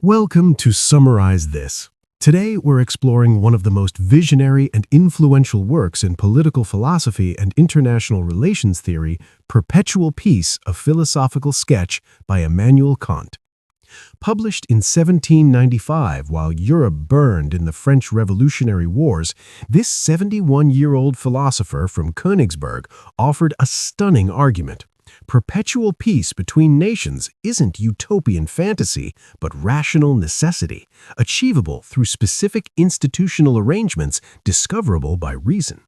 Welcome to Summarize This. Today we're exploring one of the most visionary and influential works in political philosophy and international relations theory, Perpetual Peace, a Philosophical Sketch by Immanuel Kant. Published in 1795 while Europe burned in the French Revolutionary Wars, this 71-year-old philosopher from Königsberg offered a stunning argument. Perpetual peace between nations isn't utopian fantasy, but rational necessity, achievable through specific institutional arrangements discoverable by reason.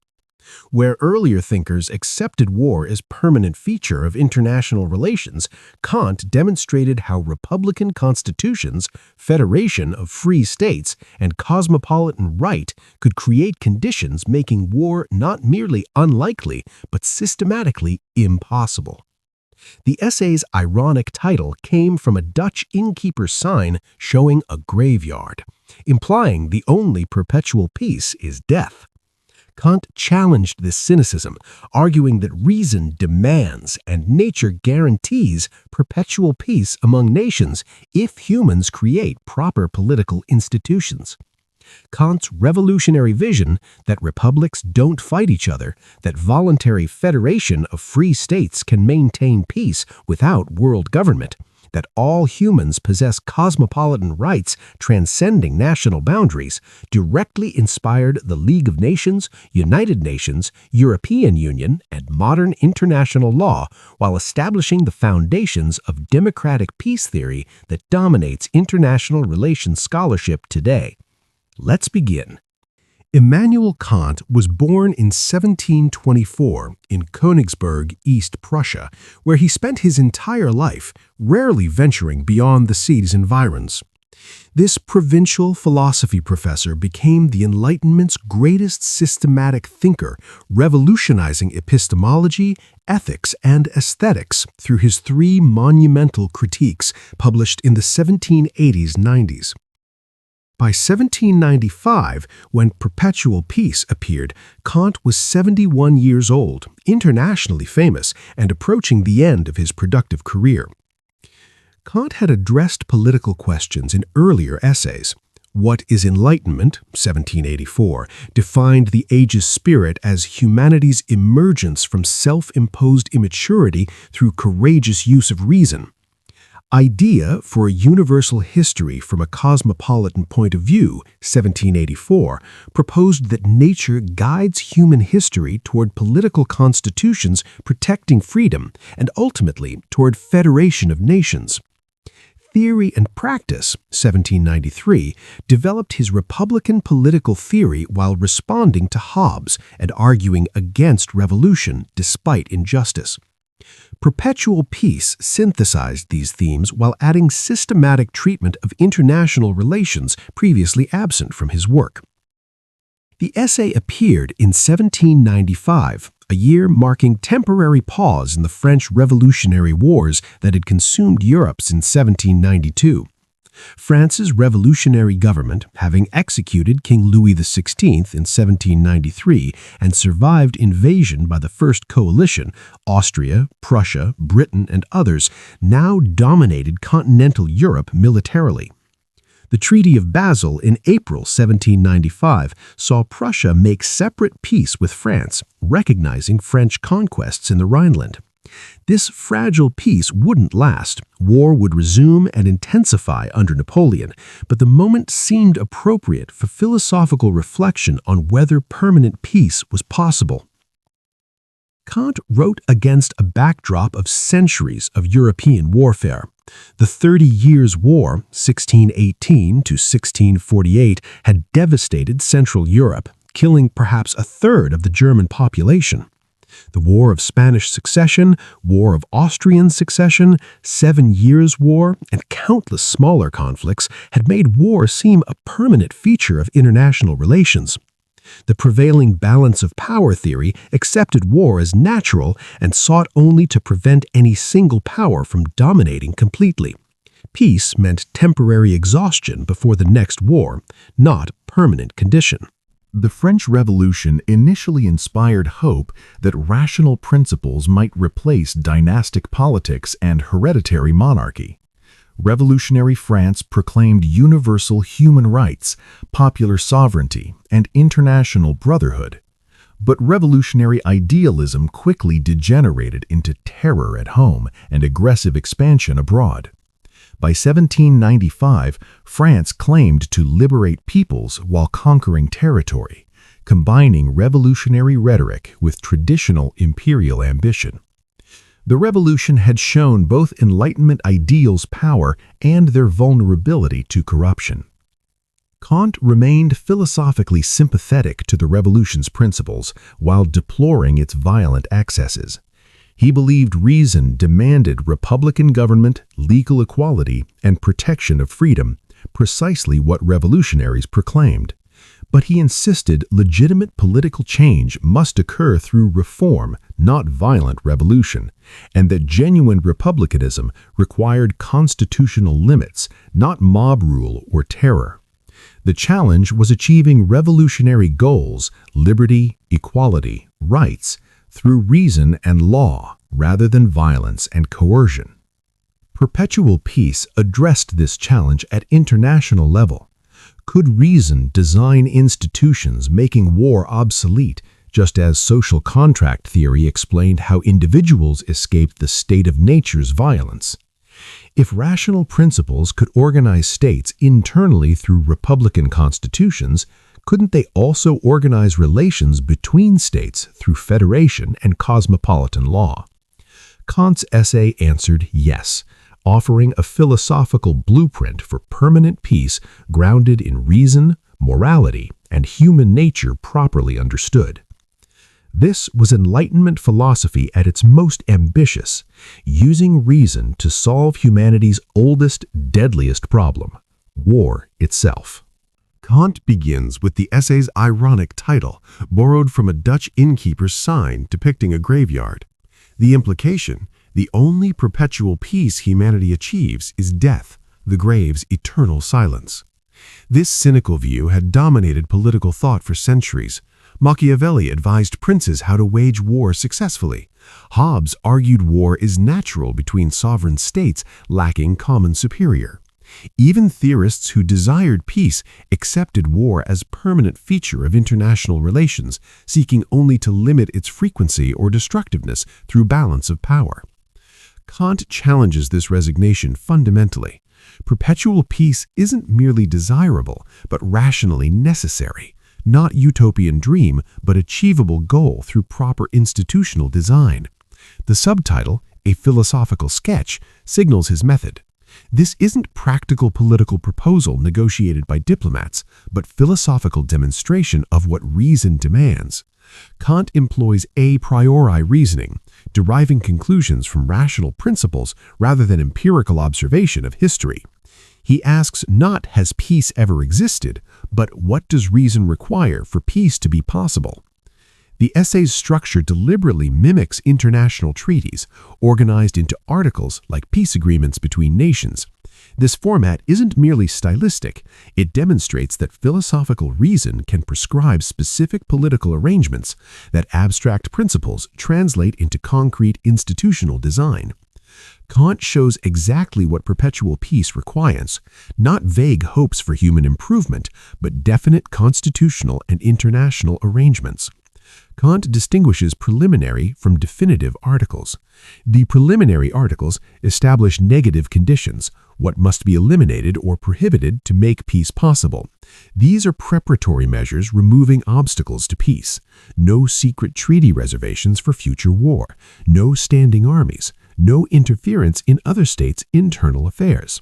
Where earlier thinkers accepted war as permanent feature of international relations, Kant demonstrated how republican constitutions, federation of free states, and cosmopolitan right could create conditions making war not merely unlikely, but systematically impossible. The essay's ironic title came from a Dutch innkeeper's sign showing a graveyard, implying the only perpetual peace is death. Kant challenged this cynicism, arguing that reason demands and nature guarantees perpetual peace among nations if humans create proper political institutions. Kant's revolutionary vision that republics don't fight each other, that voluntary federation of free states can maintain peace without world government, that all humans possess cosmopolitan rights transcending national boundaries, directly inspired the League of Nations, United Nations, European Union, and modern international law, while establishing the foundations of democratic peace theory that dominates international relations scholarship today. Let's begin. Immanuel Kant was born in 1724 in Königsberg, East Prussia, where he spent his entire life, rarely venturing beyond the city's environs. This provincial philosophy professor became the Enlightenment's greatest systematic thinker, revolutionizing epistemology, ethics, and aesthetics through his three monumental critiques published in the 1780s-90s. By 1795, when Perpetual Peace appeared, Kant was 71 years old, internationally famous, and approaching the end of his productive career. Kant had addressed political questions in earlier essays. What is Enlightenment, 1784, defined the age's spirit as humanity's emergence from self-imposed immaturity through courageous use of reason. Idea for a Universal History from a Cosmopolitan Point of View, 1784, proposed that nature guides human history toward political constitutions protecting freedom and ultimately toward federation of nations. Theory and Practice, 1793, developed his republican political theory while responding to Hobbes and arguing against revolution despite injustice. Perpetual Peace synthesized these themes while adding systematic treatment of international relations previously absent from his work. The essay appeared in 1795, a year marking temporary pause in the French Revolutionary Wars that had consumed Europe since 1792. France's revolutionary government, having executed King Louis XVI in 1793 and survived invasion by the First Coalition, Austria, Prussia, Britain, and others, now dominated continental Europe militarily. The Treaty of Basel in April 1795 saw Prussia make separate peace with France, recognizing French conquests in the Rhineland. This fragile peace wouldn't last. War would resume and intensify under Napoleon, but the moment seemed appropriate for philosophical reflection on whether permanent peace was possible. Kant wrote against a backdrop of centuries of European warfare. The 30 Years' War, 1618 to 1648, had devastated Central Europe, killing perhaps a third of the German population. The War of Spanish Succession, War of Austrian Succession, 7 Years' War, and countless smaller conflicts had made war seem a permanent feature of international relations. The prevailing balance of power theory accepted war as natural and sought only to prevent any single power from dominating completely. Peace meant temporary exhaustion before the next war, not permanent condition. The French Revolution initially inspired hope that rational principles might replace dynastic politics and hereditary monarchy. Revolutionary France proclaimed universal human rights, popular sovereignty, and international brotherhood. But revolutionary idealism quickly degenerated into terror at home and aggressive expansion abroad. By 1795, France claimed to liberate peoples while conquering territory, combining revolutionary rhetoric with traditional imperial ambition. The revolution had shown both Enlightenment ideals' power and their vulnerability to corruption. Kant remained philosophically sympathetic to the revolution's principles while deploring its violent excesses. He believed reason demanded republican government, legal equality, and protection of freedom, precisely what revolutionaries proclaimed. But he insisted legitimate political change must occur through reform, not violent revolution, and that genuine republicanism required constitutional limits, not mob rule or terror. The challenge was achieving revolutionary goals, liberty, equality, rights, through reason and law, rather than violence and coercion. Perpetual Peace addressed this challenge at international level. Could reason design institutions making war obsolete, just as social contract theory explained how individuals escaped the state of nature's violence? If rational principles could organize states internally through republican constitutions, couldn't they also organize relations between states through federation and cosmopolitan law? Kant's essay answered yes, offering a philosophical blueprint for permanent peace grounded in reason, morality, and human nature properly understood. This was Enlightenment philosophy at its most ambitious, using reason to solve humanity's oldest, deadliest problem, war itself. Kant begins with the essay's ironic title, borrowed from a Dutch innkeeper's sign depicting a graveyard. The implication, the only perpetual peace humanity achieves is death, the grave's eternal silence. This cynical view had dominated political thought for centuries. Machiavelli advised princes how to wage war successfully. Hobbes argued war is natural between sovereign states lacking common superior. Even theorists who desired peace accepted war as a permanent feature of international relations, seeking only to limit its frequency or destructiveness through balance of power. Kant challenges this resignation fundamentally. Perpetual peace isn't merely desirable, but rationally necessary. Not utopian dream, but achievable goal through proper institutional design. The subtitle, A Philosophical Sketch, signals his method. This isn't practical political proposal negotiated by diplomats, but philosophical demonstration of what reason demands. Kant employs a priori reasoning, deriving conclusions from rational principles rather than empirical observation of history. He asks not has peace ever existed, but what does reason require for peace to be possible? The essay's structure deliberately mimics international treaties, organized into articles like peace agreements between nations. This format isn't merely stylistic, it demonstrates that philosophical reason can prescribe specific political arrangements, that abstract principles translate into concrete institutional design. Kant shows exactly what perpetual peace requires, not vague hopes for human improvement, but definite constitutional and international arrangements. Kant distinguishes preliminary from definitive articles. The preliminary articles establish negative conditions, what must be eliminated or prohibited to make peace possible. These are preparatory measures removing obstacles to peace. No secret treaty reservations for future war, no standing armies, no interference in other states' internal affairs.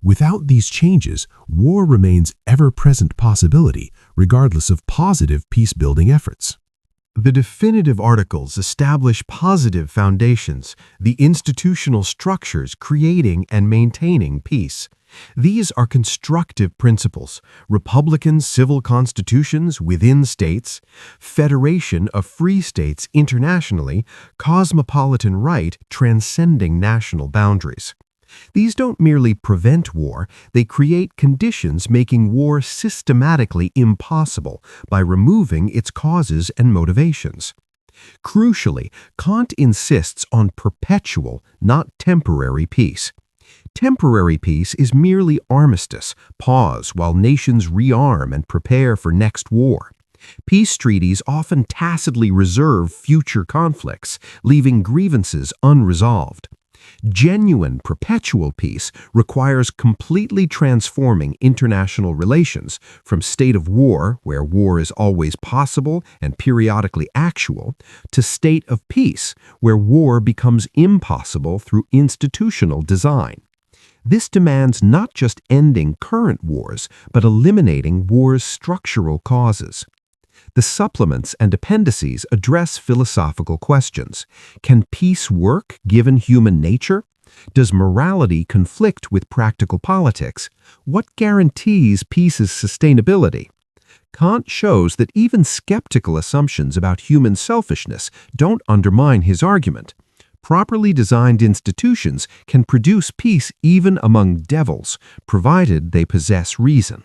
Without these changes, war remains ever-present possibility, regardless of positive peace-building efforts. The definitive articles establish positive foundations, the institutional structures creating and maintaining peace. These are constructive principles: republican civil constitutions within states, federation of free states internationally, cosmopolitan right transcending national boundaries. These don't merely prevent war, they create conditions making war systematically impossible by removing its causes and motivations. Crucially, Kant insists on perpetual, not temporary peace. Temporary peace is merely armistice, pause while nations rearm and prepare for next war. Peace treaties often tacitly reserve future conflicts, leaving grievances unresolved. Genuine perpetual peace requires completely transforming international relations from state of war, where war is always possible and periodically actual, to state of peace, where war becomes impossible through institutional design. This demands not just ending current wars, but eliminating war's structural causes. The supplements and appendices address philosophical questions. Can peace work given human nature? Does morality conflict with practical politics? What guarantees peace's sustainability? Kant shows that even skeptical assumptions about human selfishness don't undermine his argument. Properly designed institutions can produce peace even among devils, provided they possess reason.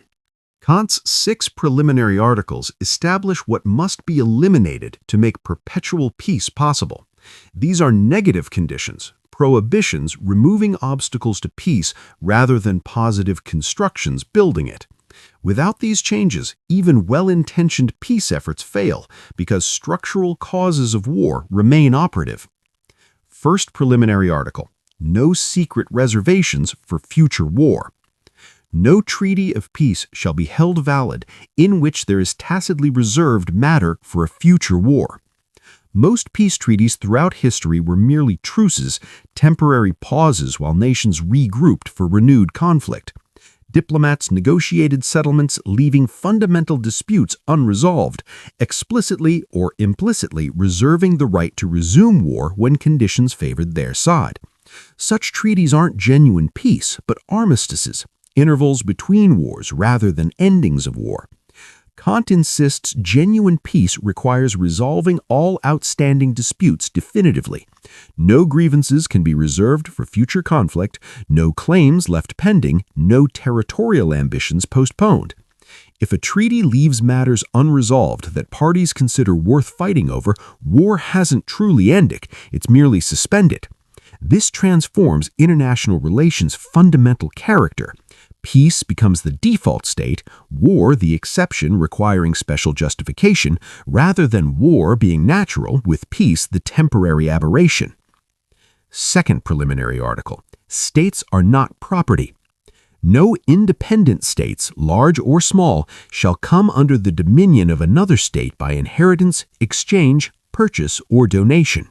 Kant's 6 preliminary articles establish what must be eliminated to make perpetual peace possible. These are negative conditions, prohibitions removing obstacles to peace rather than positive constructions building it. Without these changes, even well-intentioned peace efforts fail because structural causes of war remain operative. First preliminary article: no secret reservations for future war. No treaty of peace shall be held valid in which there is tacitly reserved matter for a future war. Most peace treaties throughout history were merely truces, temporary pauses while nations regrouped for renewed conflict. Diplomats negotiated settlements leaving fundamental disputes unresolved, explicitly or implicitly reserving the right to resume war when conditions favored their side. Such treaties aren't genuine peace, but armistices, intervals between wars rather than endings of war. Kant insists genuine peace requires resolving all outstanding disputes definitively. No grievances can be reserved for future conflict, no claims left pending, no territorial ambitions postponed. If a treaty leaves matters unresolved that parties consider worth fighting over, war hasn't truly ended, it's merely suspended. This transforms international relations' fundamental character. Peace becomes the default state, war the exception requiring special justification, rather than war being natural with peace the temporary aberration. Second preliminary article: states are not property. No independent states, large or small, shall come under the dominion of another state by inheritance, exchange, purchase, or donation.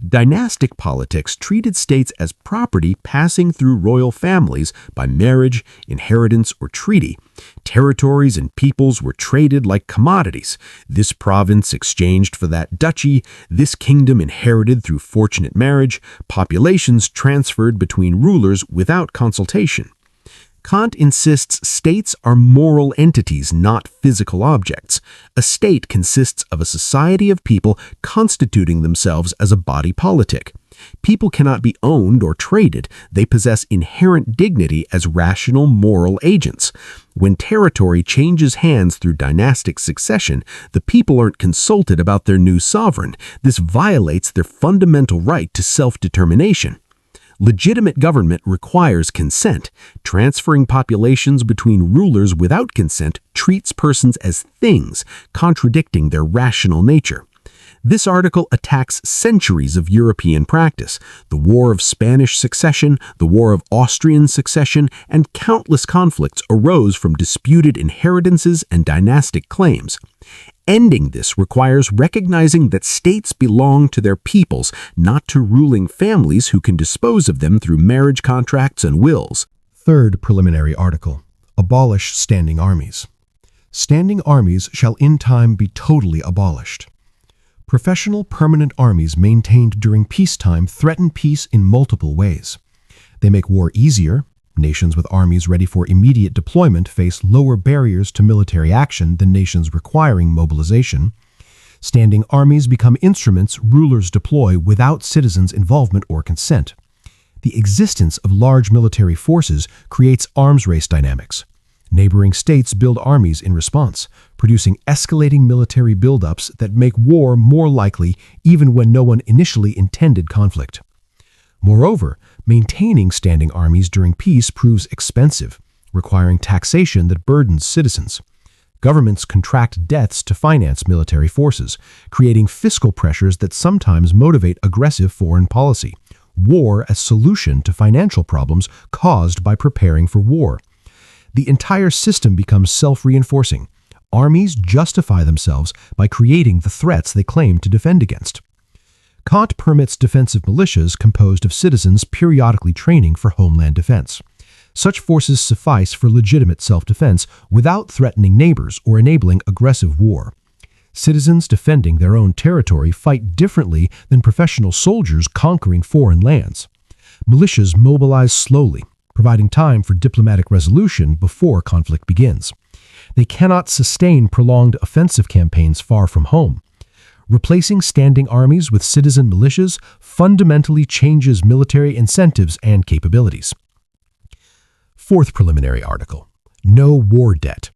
Dynastic politics treated states as property passing through royal families by marriage, inheritance, or treaty. Territories and peoples were traded like commodities. This province exchanged for that duchy, this kingdom inherited through fortunate marriage, populations transferred between rulers without consultation. Kant insists states are moral entities, not physical objects. A state consists of a society of people constituting themselves as a body politic. People cannot be owned or traded. They possess inherent dignity as rational moral agents. When territory changes hands through dynastic succession, the people aren't consulted about their new sovereign. This violates their fundamental right to self-determination. Legitimate government requires consent. Transferring populations between rulers without consent treats persons as things, contradicting their rational nature. This article attacks centuries of European practice: the War of Spanish Succession, the War of Austrian Succession, and countless conflicts arose from disputed inheritances and dynastic claims. Ending this requires recognizing that states belong to their peoples, not to ruling families who can dispose of them through marriage contracts and wills. Third preliminary article: abolish standing armies. Standing armies shall in time be totally abolished. Professional permanent armies maintained during peacetime threaten peace in multiple ways. They make war easier. Nations with armies ready for immediate deployment face lower barriers to military action than nations requiring mobilization. Standing armies become instruments rulers deploy without citizens' involvement or consent. The existence of large military forces creates arms race dynamics. Neighboring states build armies in response, producing escalating military buildups that make war more likely even when no one initially intended conflict. Moreover, Maintaining standing armies during peace proves expensive, requiring taxation that burdens citizens. Governments contract debts to finance military forces, creating fiscal pressures that sometimes motivate aggressive foreign policy. War as solution to financial problems caused by preparing for war. The entire system becomes self-reinforcing. Armies justify themselves by creating the threats they claim to defend against. Kant permits defensive militias composed of citizens periodically training for homeland defense. Such forces suffice for legitimate self-defense without threatening neighbors or enabling aggressive war. Citizens defending their own territory fight differently than professional soldiers conquering foreign lands. Militias mobilize slowly, providing time for diplomatic resolution before conflict begins. They cannot sustain prolonged offensive campaigns far from home. Replacing standing armies with citizen militias fundamentally changes military incentives and capabilities. Fourth preliminary article. No war debt.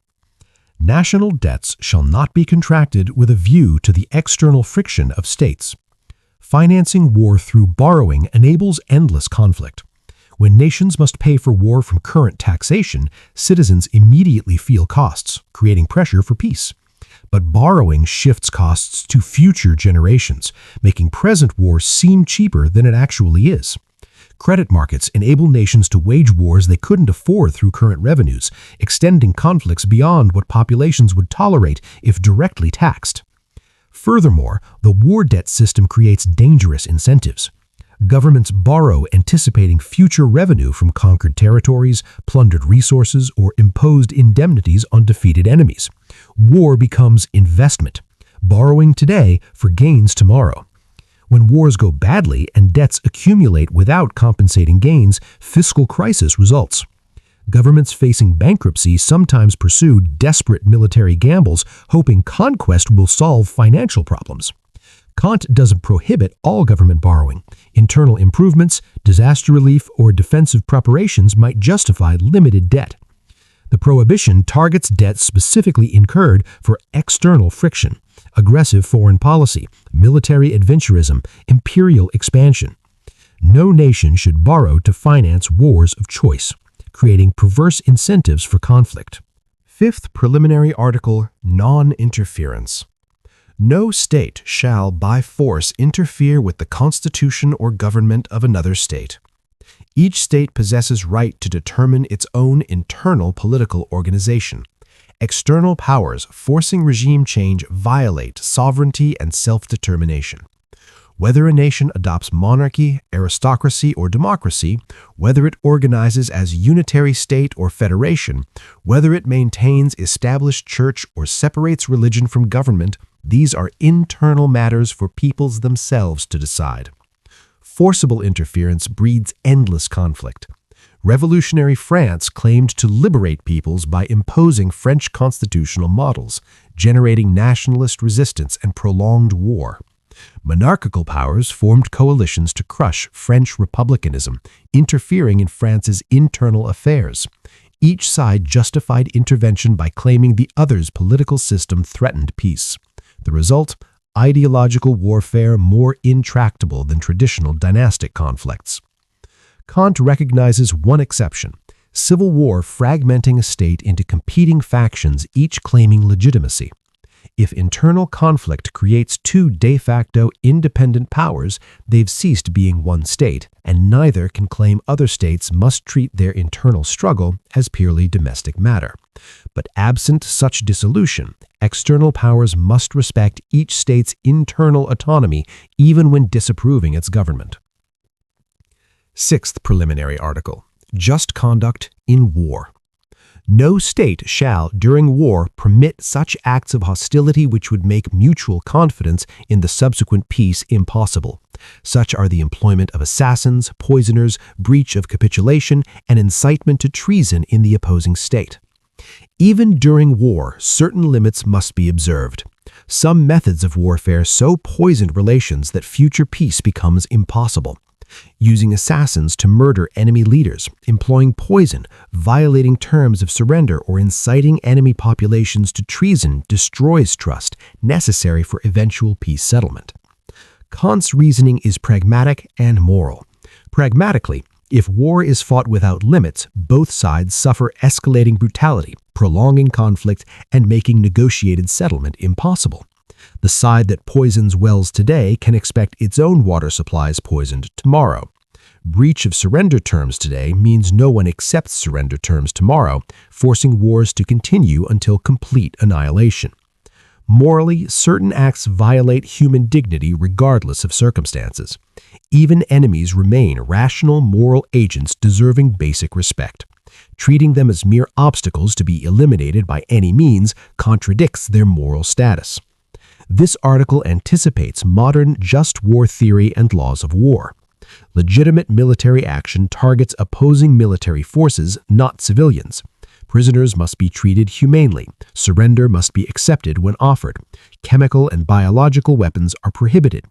National debts shall not be contracted with a view to the external friction of states. Financing war through borrowing enables endless conflict. When nations must pay for war from current taxation, citizens immediately feel costs, creating pressure for peace. But borrowing shifts costs to future generations, making present war seem cheaper than it actually is. Credit markets enable nations to wage wars they couldn't afford through current revenues, extending conflicts beyond what populations would tolerate if directly taxed. Furthermore, the war debt system creates dangerous incentives. Governments borrow anticipating future revenue from conquered territories, plundered resources, or imposed indemnities on defeated enemies. War becomes investment, borrowing today for gains tomorrow. When wars go badly and debts accumulate without compensating gains, fiscal crisis results. Governments facing bankruptcy sometimes pursue desperate military gambles, hoping conquest will solve financial problems. Kant doesn't prohibit all government borrowing. Internal improvements, disaster relief, or defensive preparations might justify limited debt. The prohibition targets debt specifically incurred for external friction, aggressive foreign policy, military adventurism, imperial expansion. No nation should borrow to finance wars of choice, creating perverse incentives for conflict. Fifth preliminary article, non-interference. No state shall by force interfere with the constitution or government of another state. Each state possesses right to determine its own internal political organization. External powers forcing regime change violate sovereignty and self-determination. Whether a nation adopts monarchy, aristocracy, or democracy, whether it organizes as unitary state or federation, whether it maintains established church or separates religion from government, these are internal matters for peoples themselves to decide. Forcible interference breeds endless conflict. Revolutionary France claimed to liberate peoples by imposing French constitutional models, generating nationalist resistance and prolonged war. Monarchical powers formed coalitions to crush French republicanism, interfering in France's internal affairs. Each side justified intervention by claiming the other's political system threatened peace. The result? Ideological warfare more intractable than traditional dynastic conflicts. Kant recognizes one exception: civil war fragmenting a state into competing factions, each claiming legitimacy. If internal conflict creates two de facto independent powers, they've ceased being one state, and neither can claim other states must treat their internal struggle as purely domestic matter. But absent such dissolution, external powers must respect each state's internal autonomy even when disapproving its government. Sixth preliminary article: just conduct in war. No state shall, during war, permit such acts of hostility which would make mutual confidence in the subsequent peace impossible. Such are the employment of assassins, poisoners, breach of capitulation, and incitement to treason in the opposing state. Even during war, certain limits must be observed. Some methods of warfare so poison relations that future peace becomes impossible. Using assassins to murder enemy leaders, employing poison, violating terms of surrender, or inciting enemy populations to treason destroys trust necessary for eventual peace settlement. Kant's reasoning is pragmatic and moral. Pragmatically, If war is fought without limits, both sides suffer escalating brutality, prolonging conflict, and making negotiated settlement impossible. The side that poisons wells today can expect its own water supplies poisoned tomorrow. Breach of surrender terms today means no one accepts surrender terms tomorrow, forcing wars to continue until complete annihilation. Morally, certain acts violate human dignity regardless of circumstances. Even enemies remain rational moral agents deserving basic respect. Treating them as mere obstacles to be eliminated by any means contradicts their moral status. This article anticipates modern just war theory and laws of war. Legitimate military action targets opposing military forces, not civilians. Prisoners must be treated humanely. Surrender must be accepted when offered. Chemical and biological weapons are prohibited.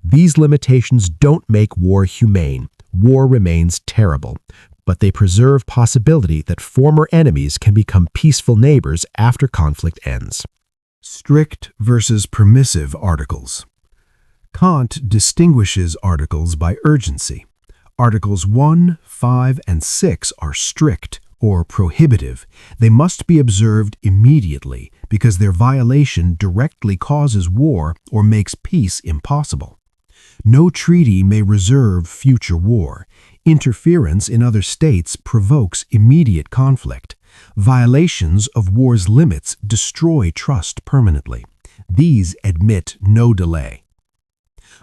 These limitations don't make war humane. War remains terrible, but they preserve possibility that former enemies can become peaceful neighbors after conflict ends. Strict versus permissive articles. Kant distinguishes articles by urgency. Articles 1, 5, and 6 are strict or prohibitive. They must be observed immediately because their violation directly causes war or makes peace impossible. No treaty may reserve future war. Interference in other states provokes immediate conflict. Violations of war's limits destroy trust permanently. These admit no delay.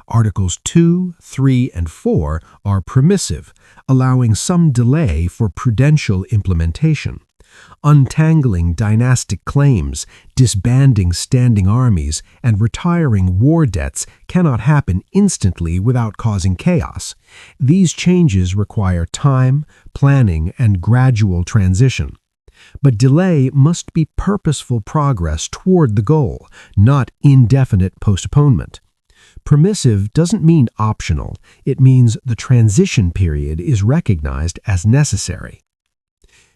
Articles 2, 3, and 4 are permissive, allowing some delay for prudential implementation. Untangling dynastic claims, disbanding standing armies, and retiring war debts cannot happen instantly without causing chaos. These changes require time, planning, and gradual transition. But delay must be purposeful progress toward the goal, not indefinite postponement. Permissive doesn't mean optional. It means the transition period is recognized as necessary.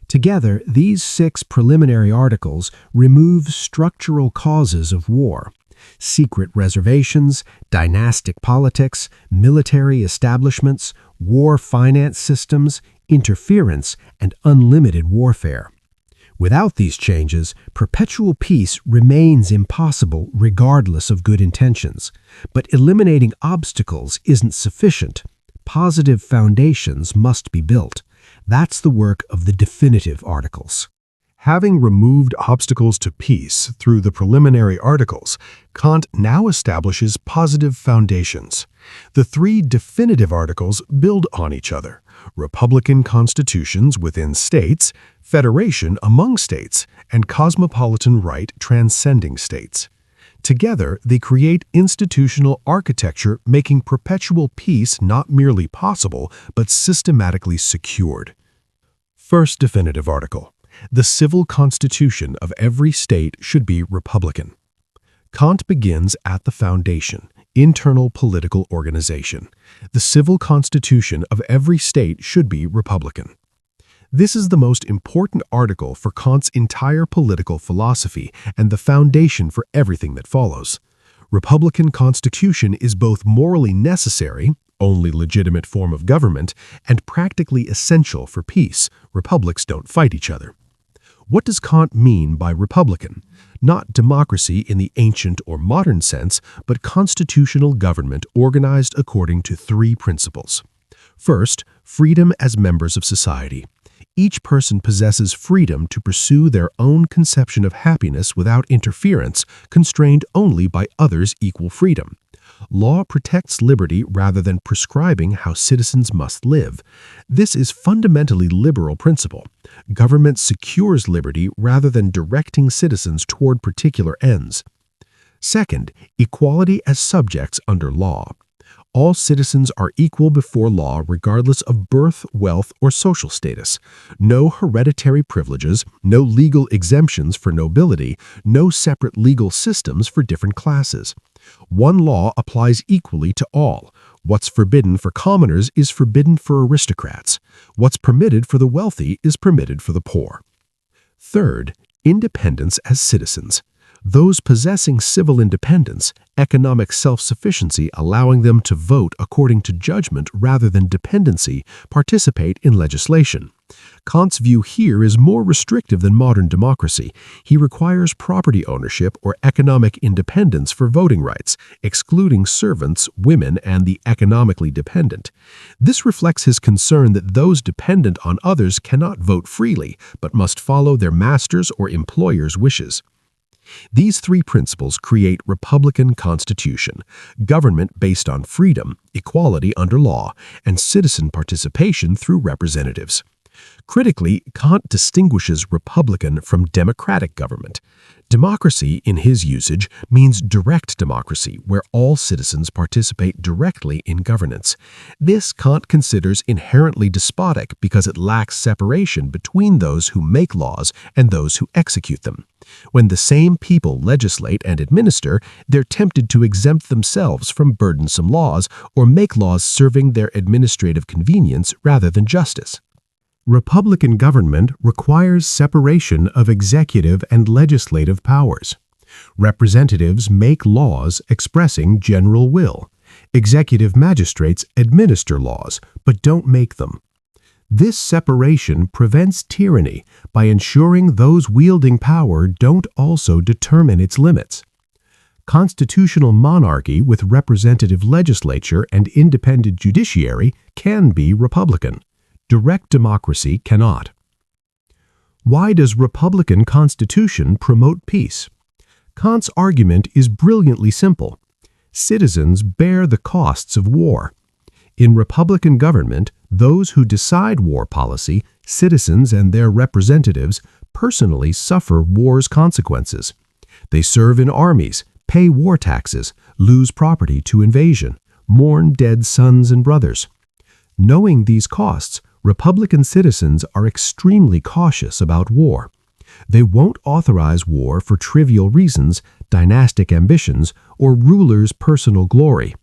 Together, these 6 preliminary articles remove structural causes of war: secret reservations, dynastic politics, military establishments, war finance systems, interference, and unlimited warfare. Without these changes, perpetual peace remains impossible regardless of good intentions. But eliminating obstacles isn't sufficient. Positive foundations must be built. That's the work of the definitive articles. Having removed obstacles to peace through the preliminary articles, Kant now establishes positive foundations. The 3 definitive articles build on each other: republican constitutions within states, federation among states, and cosmopolitan right transcending states. Together, they create institutional architecture, making perpetual peace not merely possible, but systematically secured. First definitive article: the civil constitution of every state should be republican. Kant begins at the foundation, internal political organization. The civil constitution of every state should be republican. This is the most important article for Kant's entire political philosophy and the foundation for everything that follows. Republican constitution is both morally necessary, only legitimate form of government, and practically essential for peace. Republics don't fight each other. What does Kant mean by republican? Not democracy in the ancient or modern sense, but constitutional government organized according to 3 principles. First, freedom as members of society. Each person possesses freedom to pursue their own conception of happiness without interference, constrained only by others' equal freedom. Law protects liberty rather than prescribing how citizens must live. This is fundamentally liberal principle. Government secures liberty rather than directing citizens toward particular ends. Second, equality as subjects under law. All citizens are equal before law regardless of birth, wealth, or social status. No hereditary privileges, no legal exemptions for nobility, no separate legal systems for different classes. One law applies equally to all. What's forbidden for commoners is forbidden for aristocrats. What's permitted for the wealthy is permitted for the poor. Third, independence as citizens. those possessing civil independence, economic self-sufficiency allowing them to vote according to judgment rather than dependency, participate in legislation. Kant's view here is more restrictive than modern democracy. He requires property ownership or economic independence for voting rights, excluding servants, women, and the economically dependent. This reflects his concern that those dependent on others cannot vote freely, but must follow their masters' or employers' wishes. These three principles create Republican Constitution, government based on freedom, equality under law, and citizen participation through representatives. Critically, Kant distinguishes Republican from democratic government. Democracy, in his usage, means direct democracy, where all citizens participate directly in governance. This Kant considers inherently despotic because it lacks separation between those who make laws and those who execute them. When the same people legislate and administer, they're tempted to exempt themselves from burdensome laws or make laws serving their administrative convenience rather than justice. Republican government requires separation of executive and legislative powers. Representatives make laws expressing general will. Executive magistrates administer laws, but don't make them. This separation prevents tyranny by ensuring those wielding power don't also determine its limits. Constitutional monarchy with representative legislature and independent judiciary can be Republican. Direct democracy cannot. Why does Republican Constitution promote peace? Kant's argument is brilliantly simple. Citizens bear the costs of war. In Republican government, those who decide war policy, citizens and their representatives, personally suffer war's consequences. They serve in armies, pay war taxes, lose property to invasion, mourn dead sons and brothers. Knowing these costs, Republican citizens are extremely cautious about war. They won't authorize war for trivial reasons, dynastic ambitions, or rulers' personal glory.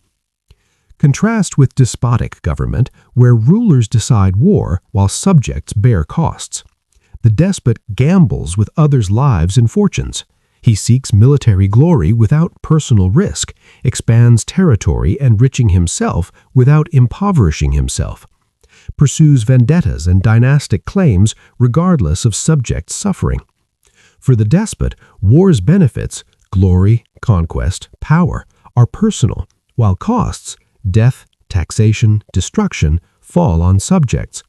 Contrast with despotic government, where rulers decide war while subjects bear costs. The despot gambles with others' lives and fortunes. He seeks military glory without personal risk, expands territory enriching himself without impoverishing himself, pursues vendettas and dynastic claims regardless of subjects' suffering. For the despot, war's benefits, glory, conquest, power, are personal, while costs, death, taxation, destruction, fall on subjects.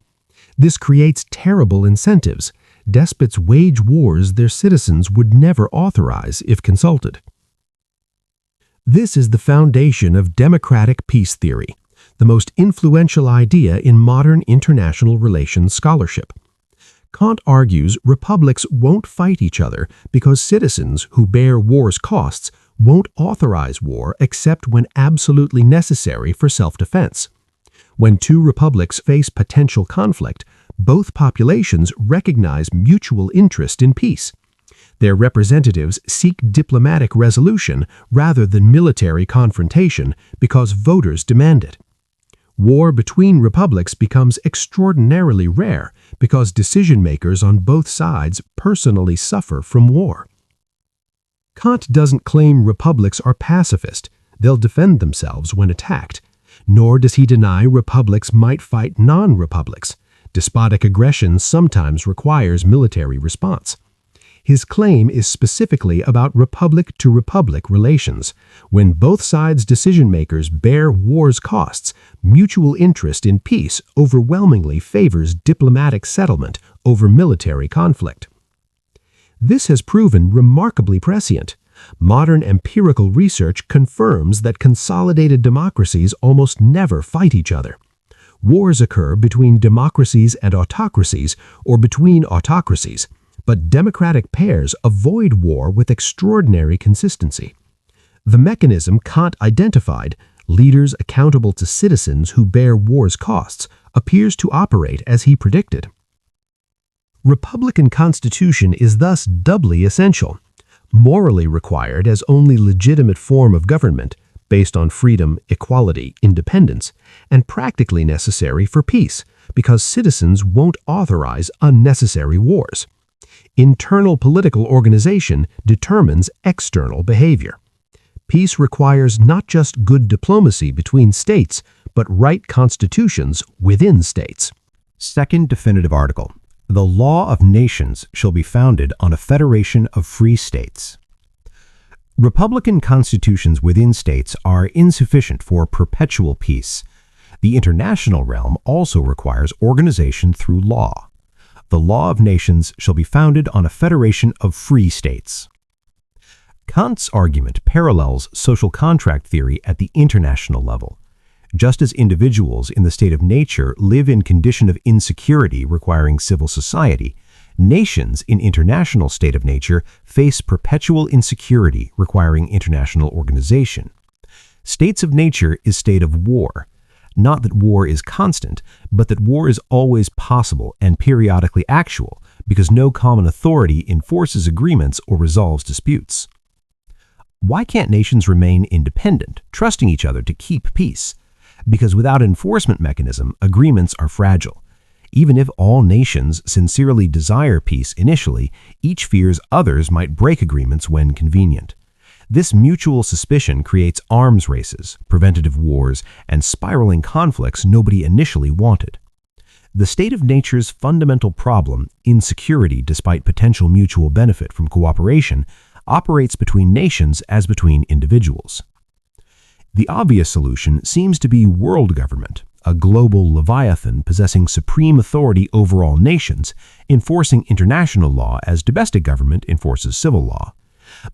This creates terrible incentives. Despots wage wars their citizens would never authorize if consulted. This is the foundation of democratic peace theory, the most influential idea in modern international relations scholarship. Kant argues republics won't fight each other because citizens who bear war's costs won't authorize war except when absolutely necessary for self-defense. When two republics face potential conflict, both populations recognize mutual interest in peace. Their representatives seek diplomatic resolution rather than military confrontation because voters demand it. War between republics becomes extraordinarily rare because decision-makers on both sides personally suffer from war. Kant doesn't claim republics are pacifist. They'll defend themselves when attacked. Nor does he deny republics might fight non-republics. Despotic aggression sometimes requires military response. His claim is specifically about republic-to-republic relations. When both sides' decision-makers bear war's costs, mutual interest in peace overwhelmingly favors diplomatic settlement over military conflict. This has proven remarkably prescient. Modern empirical research confirms that consolidated democracies almost never fight each other. Wars occur between democracies and autocracies or between autocracies, but democratic pairs avoid war with extraordinary consistency. The mechanism Kant identified, leaders accountable to citizens who bear war's costs, appears to operate as he predicted. Republican Constitution is thus doubly essential, morally required as only legitimate form of government, based on freedom, equality, independence, and practically necessary for peace, because citizens won't authorize unnecessary wars. Internal political organization determines external behavior. Peace requires not just good diplomacy between states, but right constitutions within states. Second definitive article. The law of nations shall be founded on a federation of free states. Republican constitutions within states are insufficient for perpetual peace. The international realm also requires organization through law. The law of nations shall be founded on a federation of free states. Kant's argument parallels social contract theory at the international level. Just as individuals in the state of nature live in condition of insecurity requiring civil society, nations in international state of nature face perpetual insecurity requiring international organization. States of nature is state of war. Not that war is constant, but that war is always possible and periodically actual, because no common authority enforces agreements or resolves disputes. Why can't nations remain independent, trusting each other to keep peace? Because without enforcement mechanism, agreements are fragile. Even if all nations sincerely desire peace initially, each fears others might break agreements when convenient. This mutual suspicion creates arms races, preventative wars, and spiraling conflicts nobody initially wanted. The state of nature's fundamental problem, insecurity despite potential mutual benefit from cooperation, operates between nations as between individuals. The obvious solution seems to be world government, a global leviathan possessing supreme authority over all nations, enforcing international law as domestic government enforces civil law.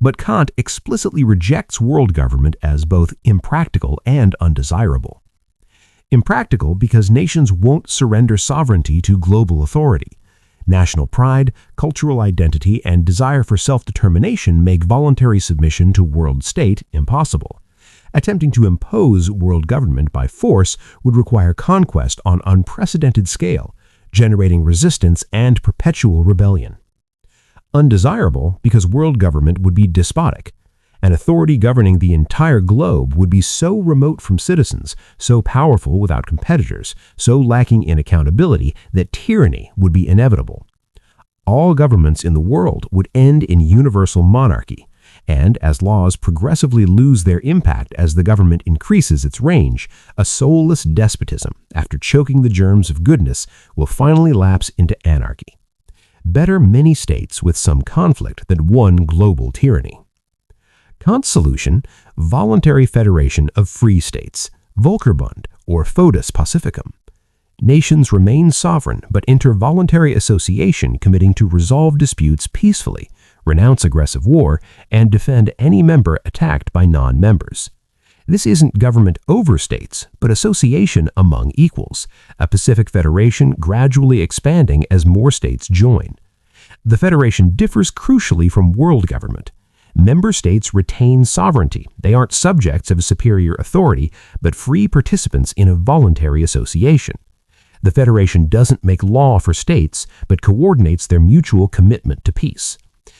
But Kant explicitly rejects world government as both impractical and undesirable. Impractical because nations won't surrender sovereignty to global authority. National pride, cultural identity, and desire for self-determination make voluntary submission to world state impossible. Attempting to impose world government by force would require conquest on unprecedented scale, generating resistance and perpetual rebellion. Undesirable because world government would be despotic. An authority governing the entire globe would be so remote from citizens, so powerful without competitors, so lacking in accountability that tyranny would be inevitable. All governments in the world would end in universal monarchy, and as laws progressively lose their impact as the government increases its range, a soulless despotism, after choking the germs of goodness, will finally lapse into anarchy. Better many states with some conflict than one global tyranny. Kant's solution, voluntary federation of free states, Völkerbund or Foedus Pacificum. Nations remain sovereign but enter voluntary association committing to resolve disputes peacefully, renounce aggressive war, and defend any member attacked by non-members. This isn't government over states, but association among equals, a Pacific federation gradually expanding as more states join. The federation differs crucially from world government. Member states retain sovereignty. They aren't subjects of a superior authority, but free participants in a voluntary association. The federation doesn't make law for states, but coordinates their mutual commitment to peace.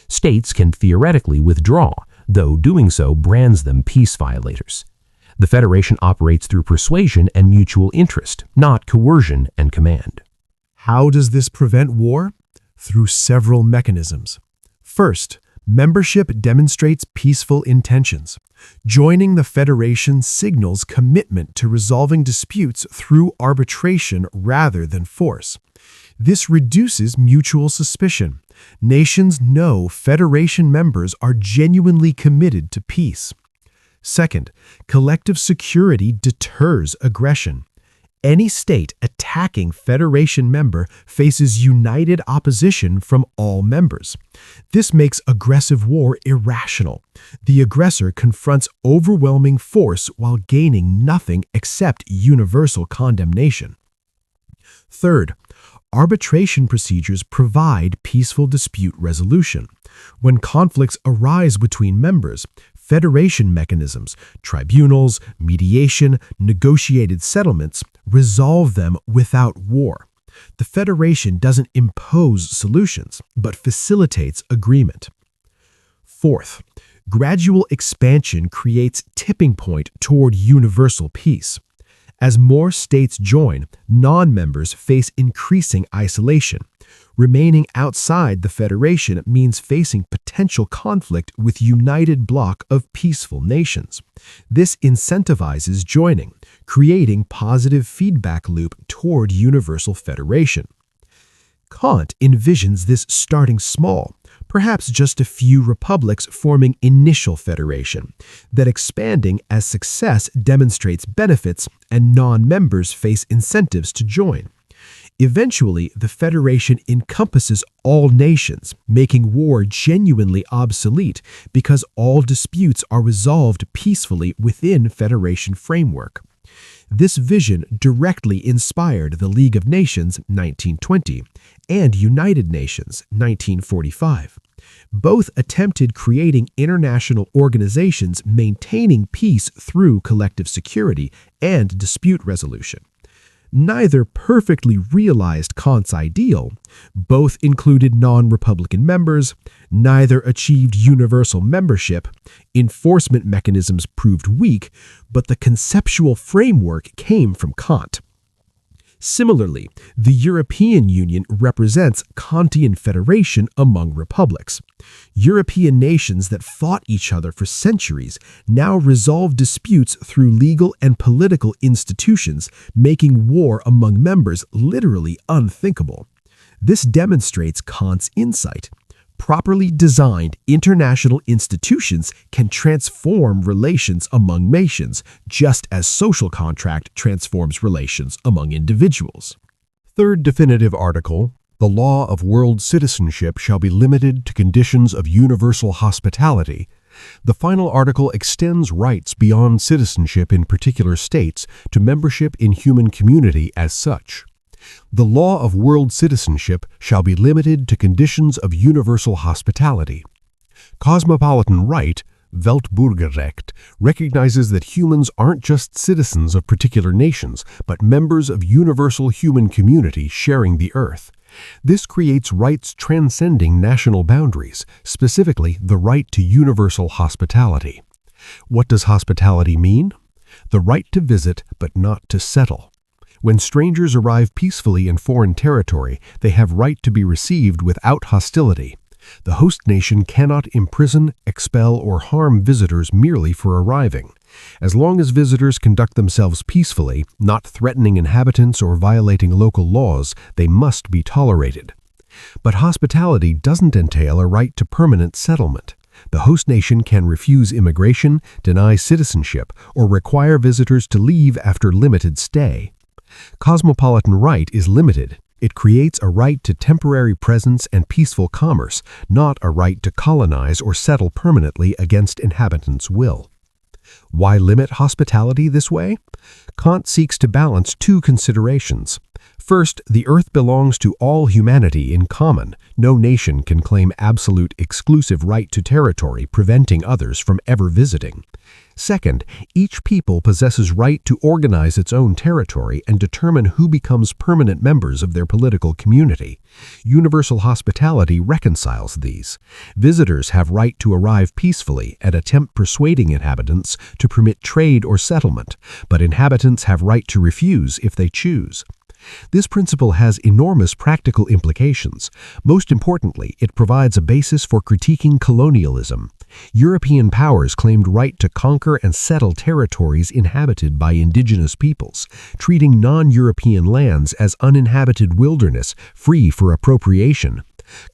States can theoretically withdraw, though doing so brands them peace violators. The federation operates through persuasion and mutual interest, not coercion and command. How does this prevent war? Through several mechanisms. First, membership demonstrates peaceful intentions. Joining the federation signals commitment to resolving disputes through arbitration rather than force. This reduces mutual suspicion. Nations know federation members are genuinely committed to peace. Second, collective security deters aggression. Any state attacking federation member faces united opposition from all members. This makes aggressive war irrational. The aggressor confronts overwhelming force while gaining nothing except universal condemnation. Third, arbitration procedures provide peaceful dispute resolution. When conflicts arise between members, federation mechanisms, tribunals, mediation, negotiated settlements resolve them without war. The federation doesn't impose solutions, but facilitates agreement. Fourth, gradual expansion creates tipping point toward universal peace. As more states join, non-members face increasing isolation. Remaining outside the federation means facing potential conflict with united bloc of peaceful nations. This incentivizes joining, creating positive feedback loop toward universal federation. Kant envisions this starting small, perhaps just a few republics forming initial federation, that expanding as success demonstrates benefits and non-members face incentives to join. Eventually, the federation encompasses all nations, making war genuinely obsolete because all disputes are resolved peacefully within federation framework. This vision directly inspired the League of Nations 1920 and United Nations 1945. Both attempted creating international organizations maintaining peace through collective security and dispute resolution. Neither perfectly realized Kant's ideal, both included non-republican members, neither achieved universal membership, enforcement mechanisms proved weak, but the conceptual framework came from Kant. Similarly, the European Union represents Kantian federation among republics. European nations that fought each other for centuries now resolve disputes through legal and political institutions, making war among members literally unthinkable. This demonstrates Kant's insight. Properly designed international institutions can transform relations among nations, just as social contract transforms relations among individuals. Third definitive article, the law of world citizenship shall be limited to conditions of universal hospitality. The final article extends rights beyond citizenship in particular states to membership in human community as such. The law of world citizenship shall be limited to conditions of universal hospitality. Cosmopolitan right, Weltbürgerrecht, recognizes that humans aren't just citizens of particular nations, but members of universal human community sharing the earth. This creates rights transcending national boundaries, specifically the right to universal hospitality. What does hospitality mean? The right to visit, but not to settle. When strangers arrive peacefully in foreign territory, they have right to be received without hostility. The host nation cannot imprison, expel, or harm visitors merely for arriving. As long as visitors conduct themselves peacefully, not threatening inhabitants or violating local laws, they must be tolerated. But hospitality doesn't entail a right to permanent settlement. The host nation can refuse immigration, deny citizenship, or require visitors to leave after limited stay. Cosmopolitan right is limited. It creates a right to temporary presence and peaceful commerce, not a right to colonize or settle permanently against inhabitants' will. Why limit hospitality this way? Kant seeks to balance two considerations. First, the earth belongs to all humanity in common. No nation can claim absolute exclusive right to territory, preventing others from ever visiting. Second, each people possesses right to organize its own territory and determine who becomes permanent members of their political community. Universal hospitality reconciles these. Visitors have right to arrive peacefully and attempt persuading inhabitants to permit trade or settlement, but inhabitants have right to refuse if they choose. This principle has enormous practical implications. Most importantly, it provides a basis for critiquing colonialism. European powers claimed right to conquer and settle territories inhabited by indigenous peoples, treating non-European lands as uninhabited wilderness, free for appropriation.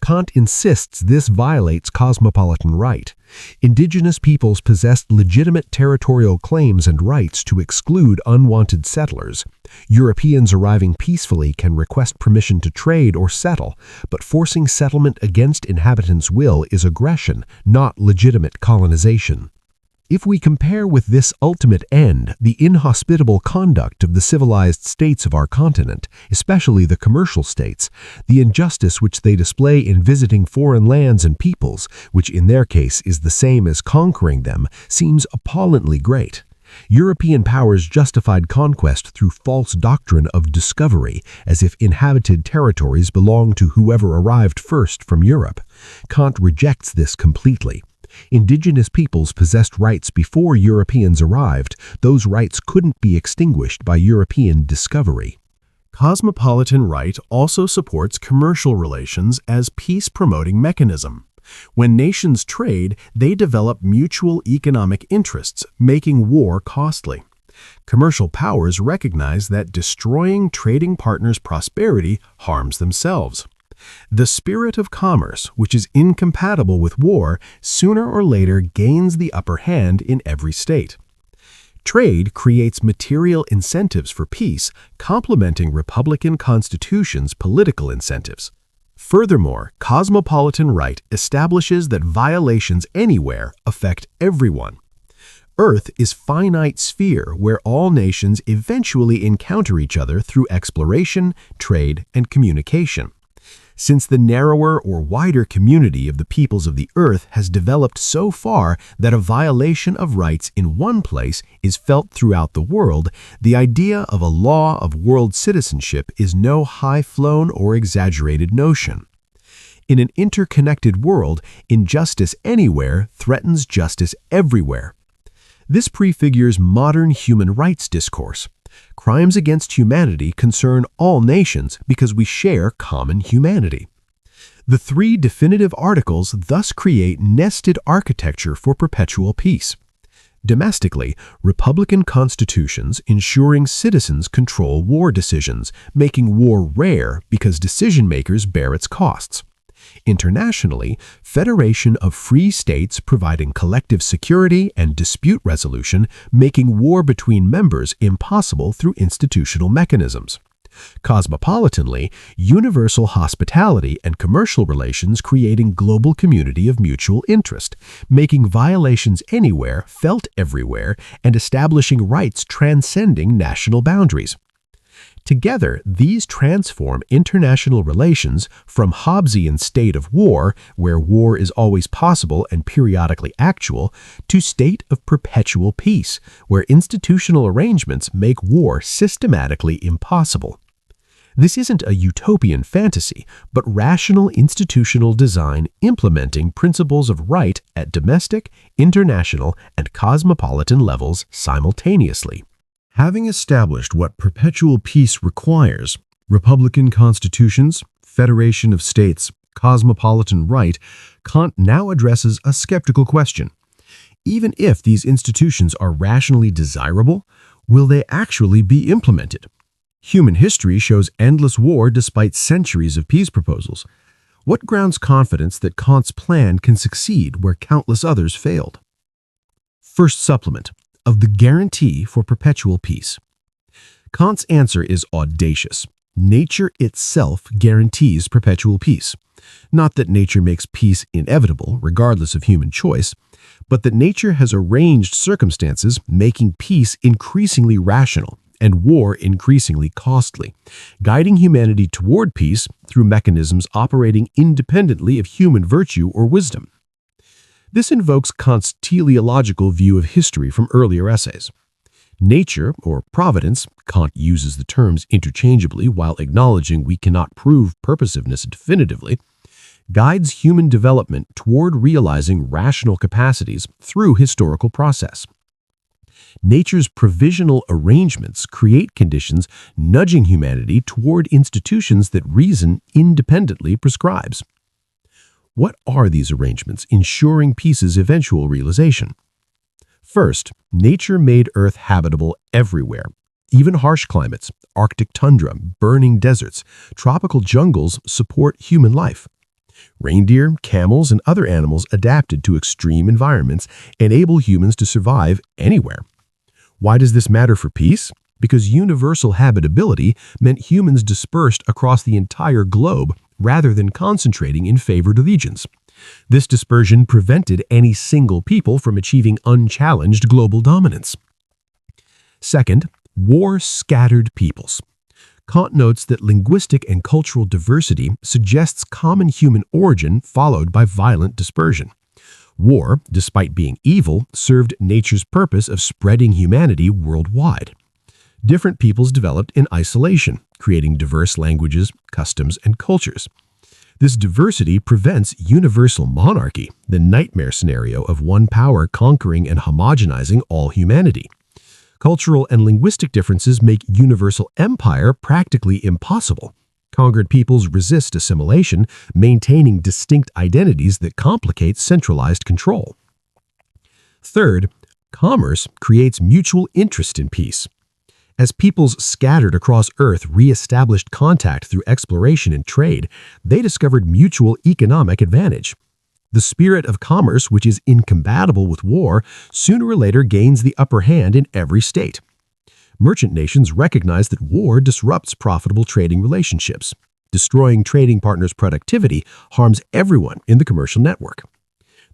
Kant insists this violates cosmopolitan right. Indigenous peoples possessed legitimate territorial claims and rights to exclude unwanted settlers. Europeans arriving peacefully can request permission to trade or settle, but forcing settlement against inhabitants' will is aggression, not legitimate colonization. If we compare with this ultimate end the inhospitable conduct of the civilized states of our continent, especially the commercial states, the injustice which they display in visiting foreign lands and peoples, which in their case is the same as conquering them, seems appallingly great. European powers justified conquest through false doctrine of discovery, as if inhabited territories belonged to whoever arrived first from Europe. Kant rejects this completely. Indigenous peoples possessed rights before Europeans arrived. Those rights couldn't be extinguished by European discovery. Cosmopolitan right also supports commercial relations as peace-promoting mechanism. When nations trade, they develop mutual economic interests, making war costly. Commercial powers recognize that destroying trading partners' prosperity harms themselves. The spirit of commerce, which is incompatible with war, sooner or later gains the upper hand in every state. Trade creates material incentives for peace, complementing republican constitutions' political incentives. Furthermore, cosmopolitan right establishes that violations anywhere affect everyone. Earth is finite sphere where all nations eventually encounter each other through exploration, trade, and communication. Since the narrower or wider community of the peoples of the earth has developed so far that a violation of rights in one place is felt throughout the world, the idea of a law of world citizenship is no high-flown or exaggerated notion. In an interconnected world, injustice anywhere threatens justice everywhere. This prefigures modern human rights discourse. Crimes against humanity concern all nations because we share common humanity. The three definitive articles thus create nested architecture for perpetual peace. Domestically, republican constitutions ensuring citizens control war decisions, making war rare because decision-makers bear its costs. Internationally, federation of free states providing collective security and dispute resolution, making war between members impossible through institutional mechanisms. Cosmopolitanly, universal hospitality and commercial relations creating global community of mutual interest, making violations anywhere felt everywhere, and establishing rights transcending national boundaries. Together, these transform international relations from Hobbesian state of war, where war is always possible and periodically actual, to state of perpetual peace, where institutional arrangements make war systematically impossible. This isn't a utopian fantasy, but rational institutional design implementing principles of right at domestic, international, and cosmopolitan levels simultaneously. Having established what perpetual peace requires, republican constitutions, federation of states, cosmopolitan right, Kant now addresses a skeptical question. Even if these institutions are rationally desirable, will they actually be implemented? Human history shows endless war despite centuries of peace proposals. What grounds confidence that Kant's plan can succeed where countless others failed? First supplement of the guarantee for perpetual peace. Kant's answer is audacious. Nature itself guarantees perpetual peace. Not that nature makes peace inevitable, regardless of human choice, but that nature has arranged circumstances making peace increasingly rational and war increasingly costly, guiding humanity toward peace through mechanisms operating independently of human virtue or wisdom. This invokes Kant's teleological view of history from earlier essays. Nature, or providence, Kant uses the terms interchangeably while acknowledging we cannot prove purposiveness definitively, guides human development toward realizing rational capacities through historical process. Nature's provisional arrangements create conditions nudging humanity toward institutions that reason independently prescribes. What are these arrangements ensuring peace's eventual realization? First, nature made Earth habitable everywhere. Even harsh climates, Arctic tundra, burning deserts, tropical jungles support human life. Reindeer, camels, and other animals adapted to extreme environments enable humans to survive anywhere. Why does this matter for peace? Because universal habitability meant humans dispersed across the entire globe rather than concentrating in favored regions. This dispersion prevented any single people from achieving unchallenged global dominance. Second, war scattered peoples. Kant notes that linguistic and cultural diversity suggests common human origin followed by violent dispersion. War, despite being evil, served nature's purpose of spreading humanity worldwide. Different peoples developed in isolation, creating diverse languages, customs, and cultures. This diversity prevents universal monarchy, the nightmare scenario of one power conquering and homogenizing all humanity. Cultural and linguistic differences make universal empire practically impossible. Conquered peoples resist assimilation, maintaining distinct identities that complicate centralized control. Third, commerce creates mutual interest in peace. As peoples scattered across Earth re-established contact through exploration and trade, they discovered mutual economic advantage. The spirit of commerce, which is incompatible with war, sooner or later gains the upper hand in every state. Merchant nations recognize that war disrupts profitable trading relationships. Destroying trading partners' productivity harms everyone in the commercial network.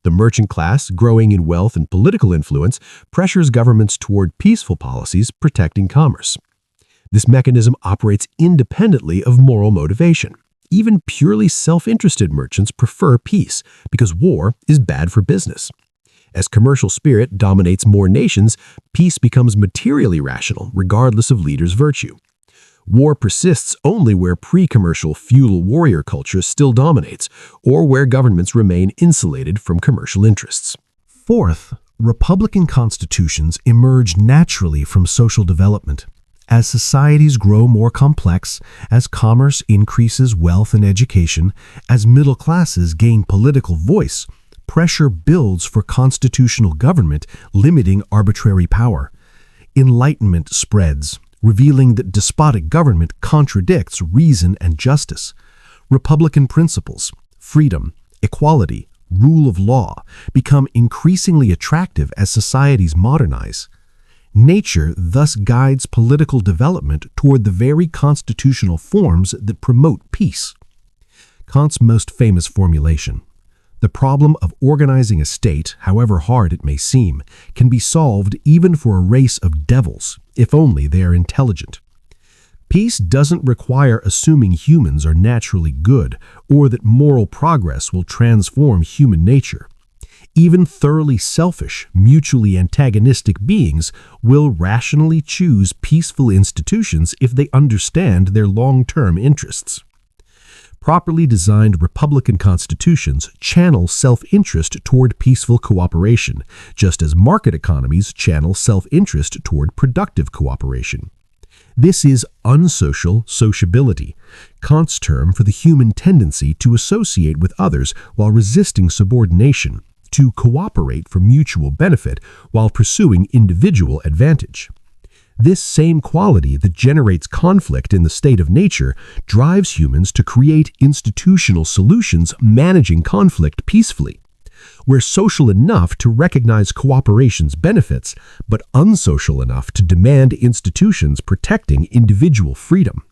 The merchant class, growing in wealth and political influence, pressures governments toward peaceful policies protecting commerce. This mechanism operates independently of moral motivation. Even purely self-interested merchants prefer peace because war is bad for business. As commercial spirit dominates more nations, peace becomes materially rational, regardless of leaders' virtue. War persists only where pre-commercial feudal warrior culture still dominates, or where governments remain insulated from commercial interests. Fourth, republican constitutions emerge naturally from social development. As societies grow more complex, as commerce increases wealth and education, as middle classes gain political voice, pressure builds for constitutional government, limiting arbitrary power. Enlightenment spreads, revealing that despotic government contradicts reason and justice. Republican principles, freedom, equality, rule of law become increasingly attractive as societies modernize. Nature thus guides political development toward the very constitutional forms that promote peace. Kant's most famous formulation, "The problem of organizing a state, however hard it may seem, can be solved even for a race of devils, if only they are intelligent." Peace doesn't require assuming humans are naturally good or that moral progress will transform human nature. Even thoroughly selfish, mutually antagonistic beings will rationally choose peaceful institutions if they understand their long-term interests. Properly designed republican constitutions channel self-interest toward peaceful cooperation, just as market economies channel self-interest toward productive cooperation. This is unsocial sociability, Kant's term for the human tendency to associate with others while resisting subordination, to cooperate for mutual benefit while pursuing individual advantage. This same quality that generates conflict in the state of nature drives humans to create institutional solutions managing conflict peacefully. We're social enough to recognize cooperation's benefits, but unsocial enough to demand institutions protecting individual freedom.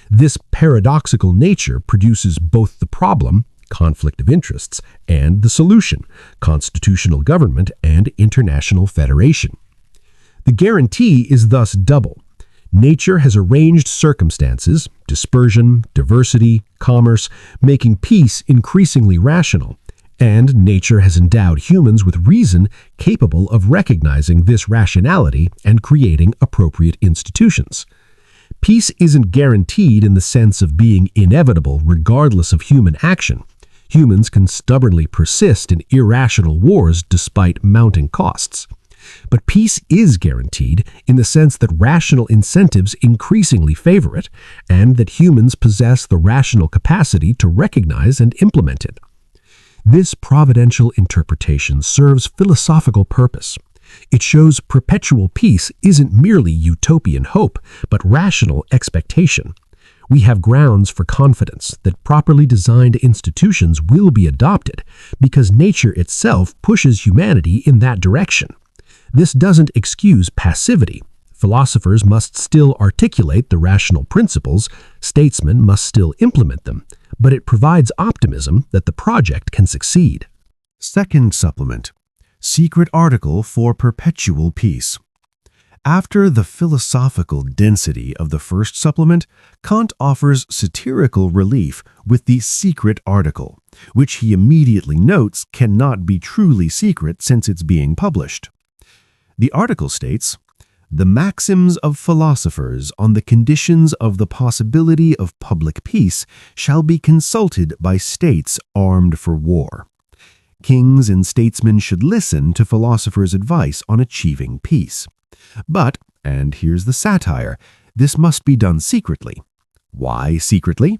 This paradoxical nature produces both the problem, conflict of interests, and the solution, constitutional government and international federation. The guarantee is thus double. Nature has arranged circumstances, dispersion, diversity, commerce, making peace increasingly rational, and nature has endowed humans with reason capable of recognizing this rationality and creating appropriate institutions. Peace isn't guaranteed in the sense of being inevitable regardless of human action. Humans can stubbornly persist in irrational wars despite mounting costs. But peace is guaranteed in the sense that rational incentives increasingly favor it, and that humans possess the rational capacity to recognize and implement it. This providential interpretation serves philosophical purpose. It shows perpetual peace isn't merely utopian hope, but rational expectation. We have grounds for confidence that properly designed institutions will be adopted because nature itself pushes humanity in that direction. This doesn't excuse passivity. Philosophers must still articulate the rational principles, statesmen must still implement them, but it provides optimism that the project can succeed. Second supplement, secret article for Perpetual Peace. After the philosophical density of the first supplement, Kant offers satirical relief with the secret article, which he immediately notes cannot be truly secret since it's being published. The article states, "The maxims of philosophers on the conditions of the possibility of public peace shall be consulted by states armed for war. Kings and statesmen should listen to philosophers' advice on achieving peace. But, And here's the satire. This must be done secretly. Why secretly?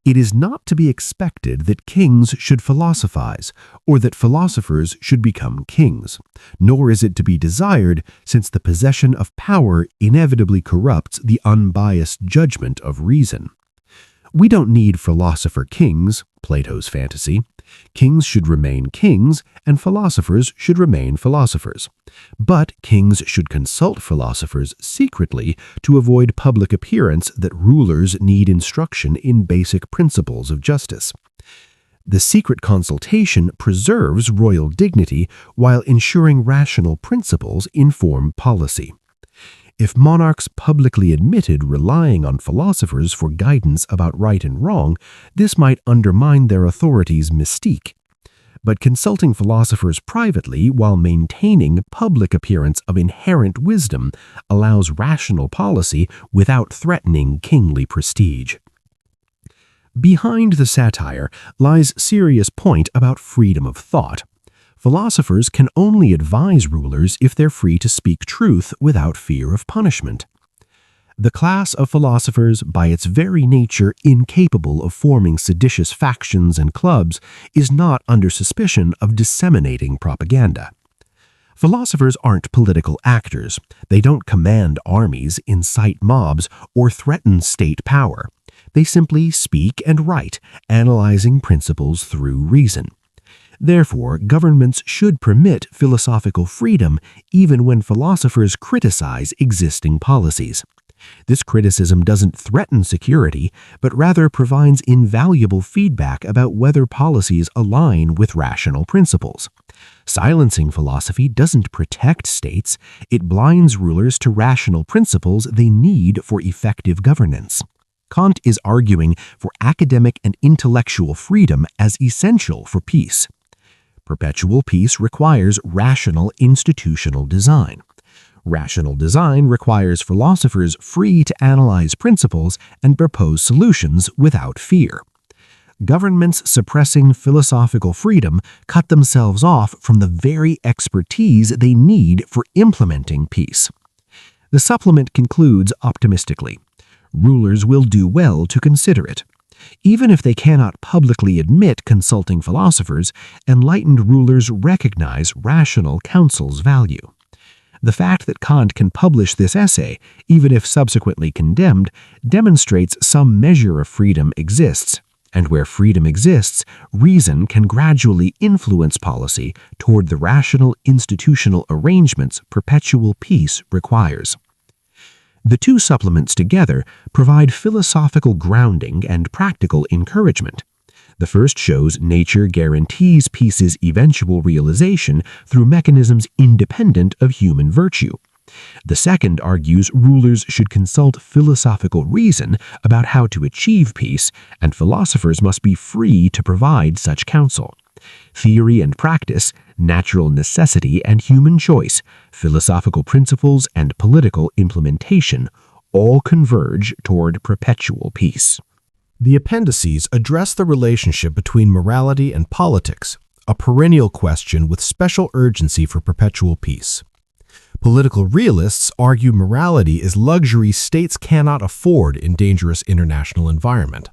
It is not to be expected that kings should philosophize, or that philosophers should become kings, nor is it to be desired, since the possession of power inevitably corrupts the unbiased judgment of reason. We don't need philosopher kings, Plato's fantasy. Kings should remain kings, and philosophers should remain philosophers. But kings should consult philosophers secretly to avoid public appearance that rulers need instruction in basic principles of justice. The secret consultation preserves royal dignity while ensuring rational principles inform policy. If monarchs publicly admitted relying on philosophers for guidance about right and wrong, this might undermine their authority's mystique. But consulting philosophers privately while maintaining public appearance of inherent wisdom allows rational policy without threatening kingly prestige. Behind the satire lies serious point about freedom of thought. Philosophers can only advise rulers if they're free to speak truth without fear of punishment. The class of philosophers, by its very nature incapable of forming seditious factions and clubs, is not under suspicion of disseminating propaganda. Philosophers aren't political actors. They don't command armies, incite mobs, or threaten state power. They simply speak and write, analyzing principles through reason. Therefore, governments should permit philosophical freedom even when philosophers criticize existing policies. This criticism doesn't threaten security, but rather provides invaluable feedback about whether policies align with rational principles. Silencing philosophy doesn't protect states, it blinds rulers to rational principles they need for effective governance. Kant is arguing for academic and intellectual freedom as essential for peace. Perpetual peace requires rational institutional design. Rational design requires philosophers free to analyze principles and propose solutions without fear. Governments suppressing philosophical freedom cut themselves off from the very expertise they need for implementing peace. The supplement concludes optimistically. Rulers will do well to consider it. Even if they cannot publicly admit consulting philosophers, enlightened rulers recognize rational counsel's value. The fact that Kant can publish this essay, even if subsequently condemned, demonstrates some measure of freedom exists, and where freedom exists, reason can gradually influence policy toward the rational institutional arrangements perpetual peace requires. The two supplements together provide philosophical grounding and practical encouragement. The first shows nature guarantees peace's eventual realization through mechanisms independent of human virtue. The second argues rulers should consult philosophical reason about how to achieve peace, and philosophers must be free to provide such counsel. Theory and practice, natural necessity and human choice, philosophical principles and political implementation all converge toward perpetual peace. The Appendices address the relationship between morality and politics, a perennial question with special urgency for perpetual peace. Political realists argue morality is luxury states cannot afford in dangerous international environment.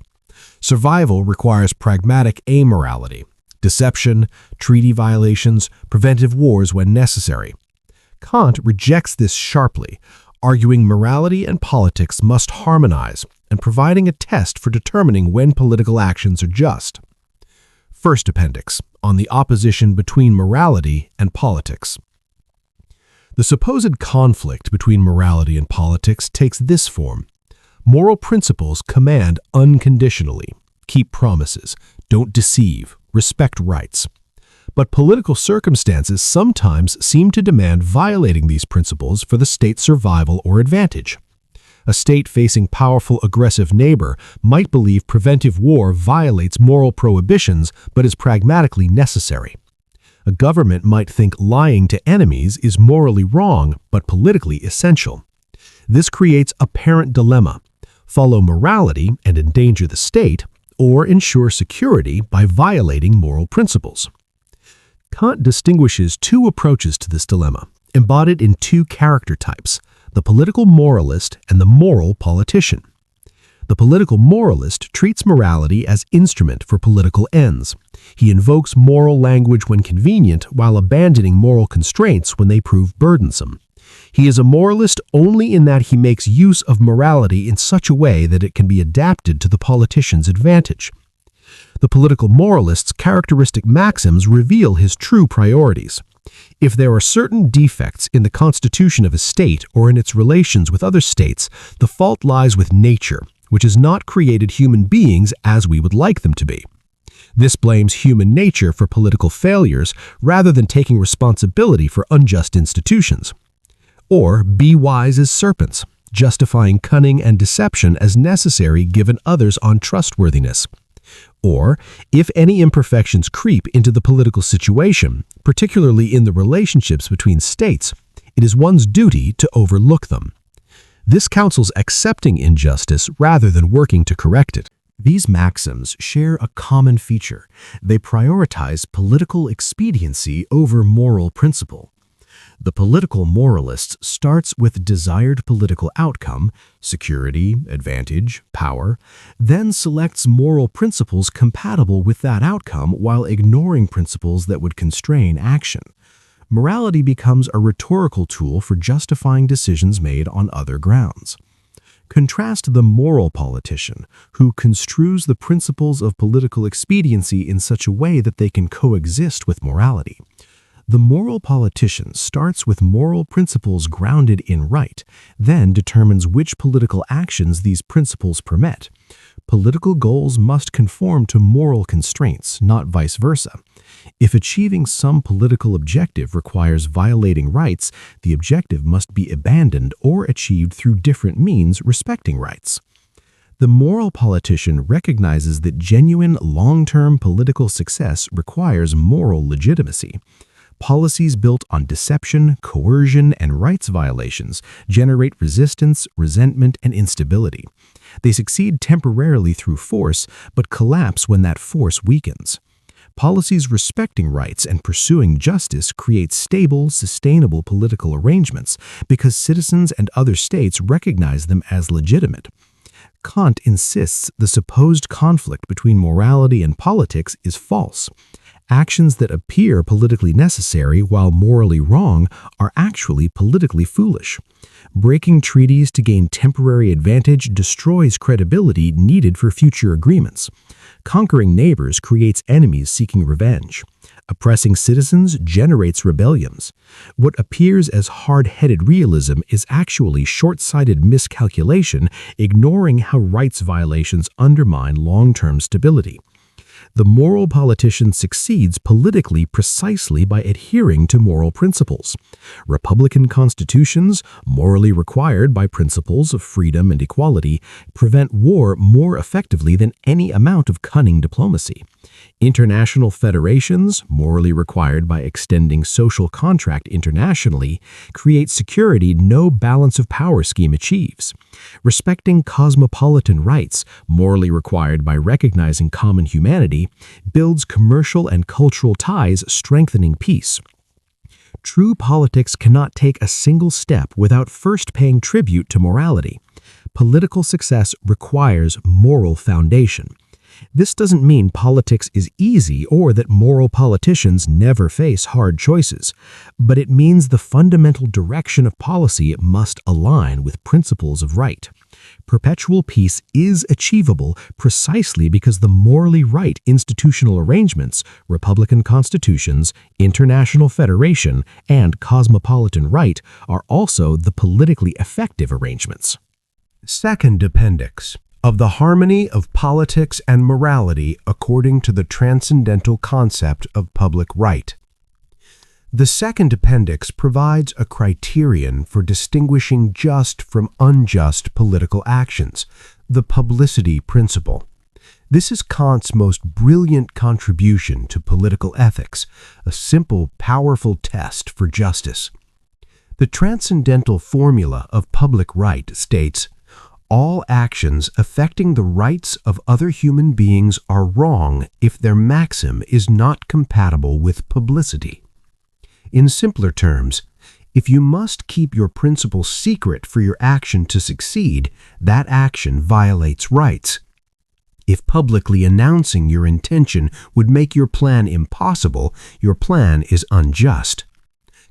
Survival requires pragmatic amorality, deception, treaty violations, preventive wars when necessary. Kant rejects this sharply, arguing morality and politics must harmonize and providing a test for determining when political actions are just. First appendix, on the opposition between morality and politics. The supposed conflict between morality and politics takes this form. Moral principles command unconditionally, keep promises, don't deceive, respect rights. But political circumstances sometimes seem to demand violating these principles for the state's survival or advantage. A state facing powerful aggressive neighbor might believe preventive war violates moral prohibitions but is pragmatically necessary. A government might think lying to enemies is morally wrong but politically essential. This creates a apparent dilemma: follow morality and endanger the state, or ensure security by violating moral principles. Kant distinguishes two approaches to this dilemma, embodied in two character types: the political moralist and the moral politician. The political moralist treats morality as instrument for political ends. He invokes moral language when convenient while abandoning moral constraints when they prove burdensome. He is a moralist only in that he makes use of morality in such a way that it can be adapted to the politician's advantage. The political moralist's characteristic maxims reveal his true priorities. If there are certain defects in the constitution of a state or in its relations with other states, the fault lies with nature, which has not created human beings as we would like them to be. This blames human nature for political failures rather than taking responsibility for unjust institutions. Or be wise as serpents, justifying cunning and deception as necessary given others' untrustworthiness. Or, if any imperfections creep into the political situation, particularly in the relationships between states, it is one's duty to overlook them. This counsels accepting injustice rather than working to correct it. These maxims share a common feature. They prioritize political expediency over moral principle. The political moralist starts with desired political outcome, security, advantage, power, then selects moral principles compatible with that outcome while ignoring principles that would constrain action. Morality becomes a rhetorical tool for justifying decisions made on other grounds. Contrast the moral politician, who construes the principles of political expediency in such a way that they can coexist with morality. The moral politician starts with moral principles grounded in right, then determines which political actions these principles permit. Political goals must conform to moral constraints, not vice versa. If achieving some political objective requires violating rights, the objective must be abandoned or achieved through different means respecting rights. The moral politician recognizes that genuine, long-term political success requires moral legitimacy. Policies built on deception, coercion, and rights violations generate resistance, resentment, and instability. They succeed temporarily through force, but collapse when that force weakens. Policies respecting rights and pursuing justice create stable, sustainable political arrangements because citizens and other states recognize them as legitimate. Kant insists the supposed conflict between morality and politics is false. Actions that appear politically necessary while morally wrong are actually politically foolish. Breaking treaties to gain temporary advantage destroys credibility needed for future agreements. Conquering neighbors creates enemies seeking revenge. Oppressing citizens generates rebellions. What appears as hard-headed realism is actually short-sighted miscalculation, ignoring how rights violations undermine long-term stability. The moral politician succeeds politically precisely by adhering to moral principles. Republican constitutions, morally required by principles of freedom and equality, prevent war more effectively than any amount of cunning diplomacy. International federations, morally required by extending social contract internationally, create security no balance of power scheme achieves. Respecting cosmopolitan rights, morally required by recognizing common humanity, builds commercial and cultural ties strengthening peace. True politics cannot take a single step without first paying tribute to morality. Political success requires moral foundation. This doesn't mean politics is easy or that moral politicians never face hard choices, but it means the fundamental direction of policy must align with principles of right. Perpetual peace is achievable precisely because the morally right institutional arrangements, republican constitutions, international federation, and cosmopolitan right are also the politically effective arrangements. Second appendix. Of the harmony of politics and morality according to the transcendental concept of public right. The second appendix provides a criterion for distinguishing just from unjust political actions, the publicity principle. This is Kant's most brilliant contribution to political ethics, a simple, powerful test for justice. The transcendental formula of public right states, all actions affecting the rights of other human beings are wrong if their maxim is not compatible with publicity. In simpler terms, If you must keep your principle secret for your action to succeed, that action violates rights. If publicly announcing your intention would make your plan impossible, your plan is unjust.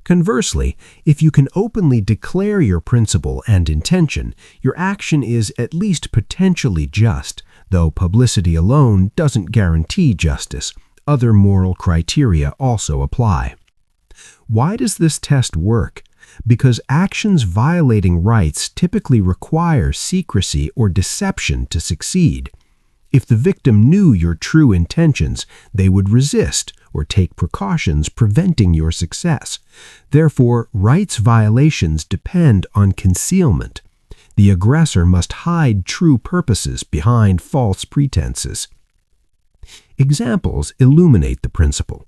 Conversely, if you can openly declare your principle and intention, your action is at least potentially just, though publicity alone doesn't guarantee justice. Other moral criteria also apply. Why does this test work? Because actions violating rights typically require secrecy or deception to succeed. If the victim knew your true intentions, they would resist or take precautions preventing your success. Therefore, rights violations depend on concealment. The aggressor must hide true purposes behind false pretenses. Examples illuminate the principle.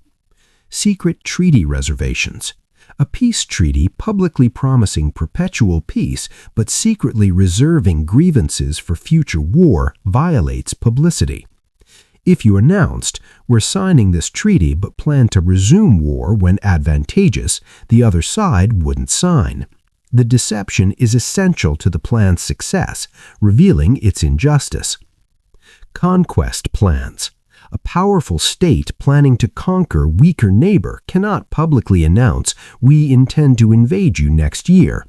Secret treaty reservations. A peace treaty publicly promising perpetual peace but secretly reserving grievances for future war violates publicity. If you announced, "We're signing this treaty but plan to resume war when advantageous," the other side wouldn't sign. The deception is essential to the plan's success, revealing its injustice. Conquest plans. A powerful state planning to conquer weaker neighbor cannot publicly announce, "We intend to invade you next year."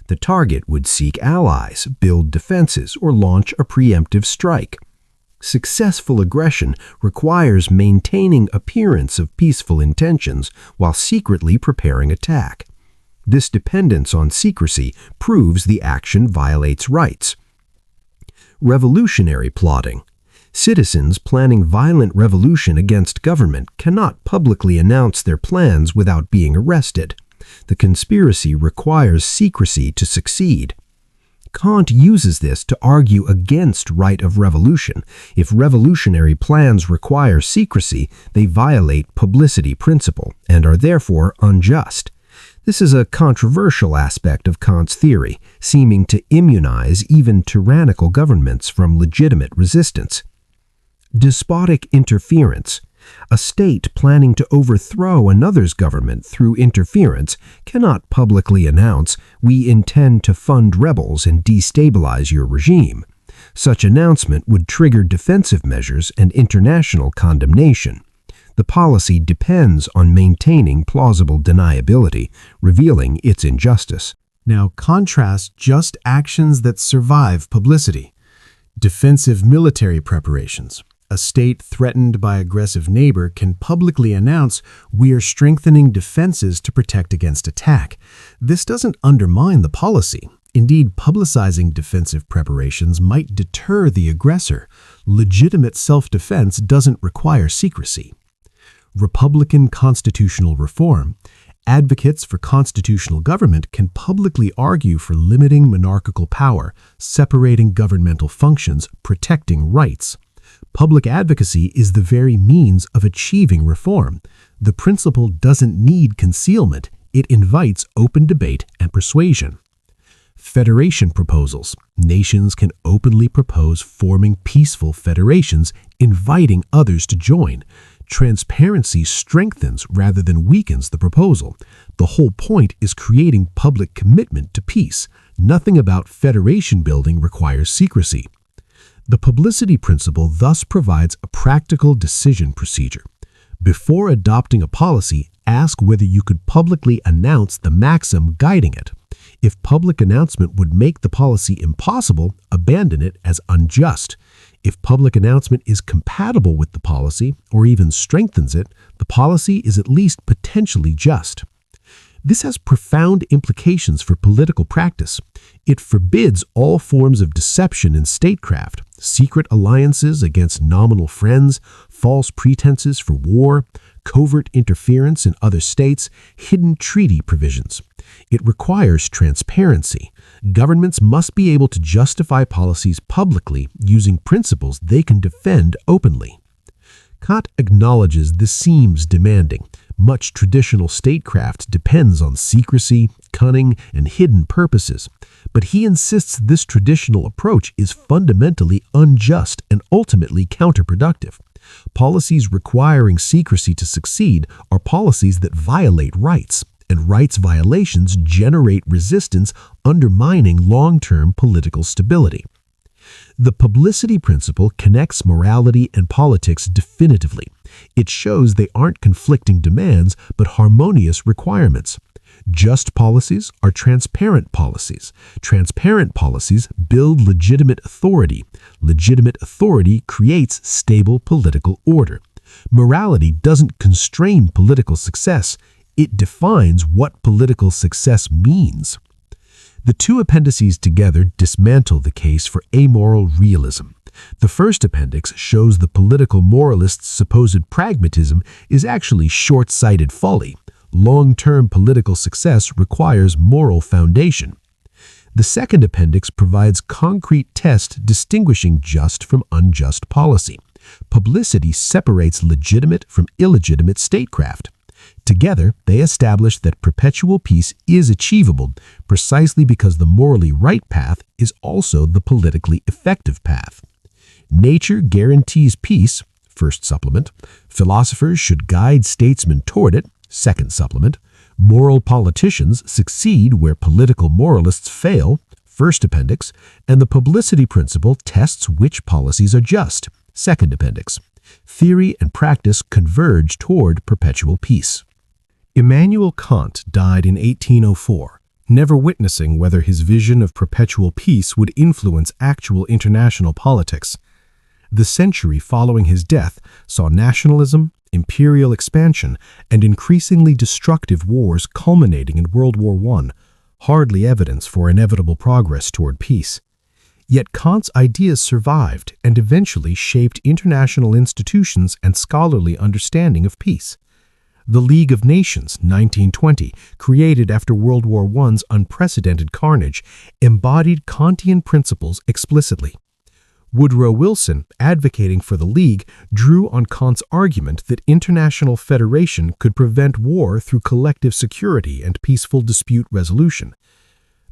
The target would seek allies, build defenses, or launch a preemptive strike. Successful aggression requires maintaining appearance of peaceful intentions while secretly preparing attack. This dependence on secrecy proves the action violates rights. Revolutionary plotting. Citizens planning violent revolution against government cannot publicly announce their plans without being arrested. The conspiracy requires secrecy to succeed. Kant uses this to argue against right of revolution. If revolutionary plans require secrecy, they violate publicity principle and are therefore unjust. This is a controversial aspect of Kant's theory, seeming to immunize even tyrannical governments from legitimate resistance. Despotic interference. A state planning to overthrow another's government through interference cannot publicly announce, "We intend to fund rebels and destabilize your regime." Such announcement would trigger defensive measures and international condemnation. The policy depends on maintaining plausible deniability, revealing its injustice. Now contrast just actions that survive publicity. Defensive military preparations. A state threatened by aggressive neighbor can publicly announce, "We are strengthening defenses to protect against attack." This doesn't undermine the policy. Indeed, publicizing defensive preparations might deter the aggressor. Legitimate self-defense doesn't require secrecy. Republican constitutional reform. Advocates for constitutional government can publicly argue for limiting monarchical power, separating governmental functions, protecting rights. Public advocacy is the very means of achieving reform. The principle doesn't need concealment. It invites open debate and persuasion. Federation proposals. Nations can openly propose forming peaceful federations, inviting others to join. Transparency strengthens rather than weakens the proposal. The whole point is creating public commitment to peace. Nothing about federation building requires secrecy. The publicity principle thus provides a practical decision procedure. Before adopting a policy, ask whether you could publicly announce the maxim guiding it. If public announcement would make the policy impossible, abandon it as unjust. If public announcement is compatible with the policy, or even strengthens it, the policy is at least potentially just. This has profound implications for political practice. It forbids all forms of deception in statecraft, secret alliances against nominal friends, false pretenses for war, covert interference in other states, hidden treaty provisions. It requires transparency. Governments must be able to justify policies publicly using principles they can defend openly. Kant acknowledges this seems demanding. Much traditional statecraft depends on secrecy, cunning, and hidden purposes, but he insists this traditional approach is fundamentally unjust and ultimately counterproductive. Policies requiring secrecy to succeed are policies that violate rights, and rights violations generate resistance, undermining long-term political stability. The publicity principle connects morality and politics definitively. It shows they aren't conflicting demands, but harmonious requirements. Just policies are transparent policies. Transparent policies build legitimate authority. Legitimate authority creates stable political order. Morality doesn't constrain political success. It defines what political success means. The two appendices together dismantle the case for amoral realism. The first appendix shows the political moralist's supposed pragmatism is actually short-sighted folly. Long-term political success requires moral foundation. The second appendix provides concrete tests distinguishing just from unjust policy. Publicity separates legitimate from illegitimate statecraft. Together, they establish that perpetual peace is achievable precisely because the morally right path is also the politically effective path. Nature guarantees peace, first supplement. Philosophers should guide statesmen toward it, second supplement. Moral politicians succeed where political moralists fail, first appendix. And the publicity principle tests which policies are just, second appendix. Theory and practice converge toward perpetual peace. Immanuel Kant died in 1804, never witnessing whether his vision of perpetual peace would influence actual international politics. The century following his death saw nationalism, imperial expansion, and increasingly destructive wars culminating in World War I, hardly evidence for inevitable progress toward peace. Yet Kant's ideas survived and eventually shaped international institutions and scholarly understanding of peace. The League of Nations, 1920, created after World War I's unprecedented carnage, embodied Kantian principles explicitly. Woodrow Wilson, advocating for the League, drew on Kant's argument that international federation could prevent war through collective security and peaceful dispute resolution.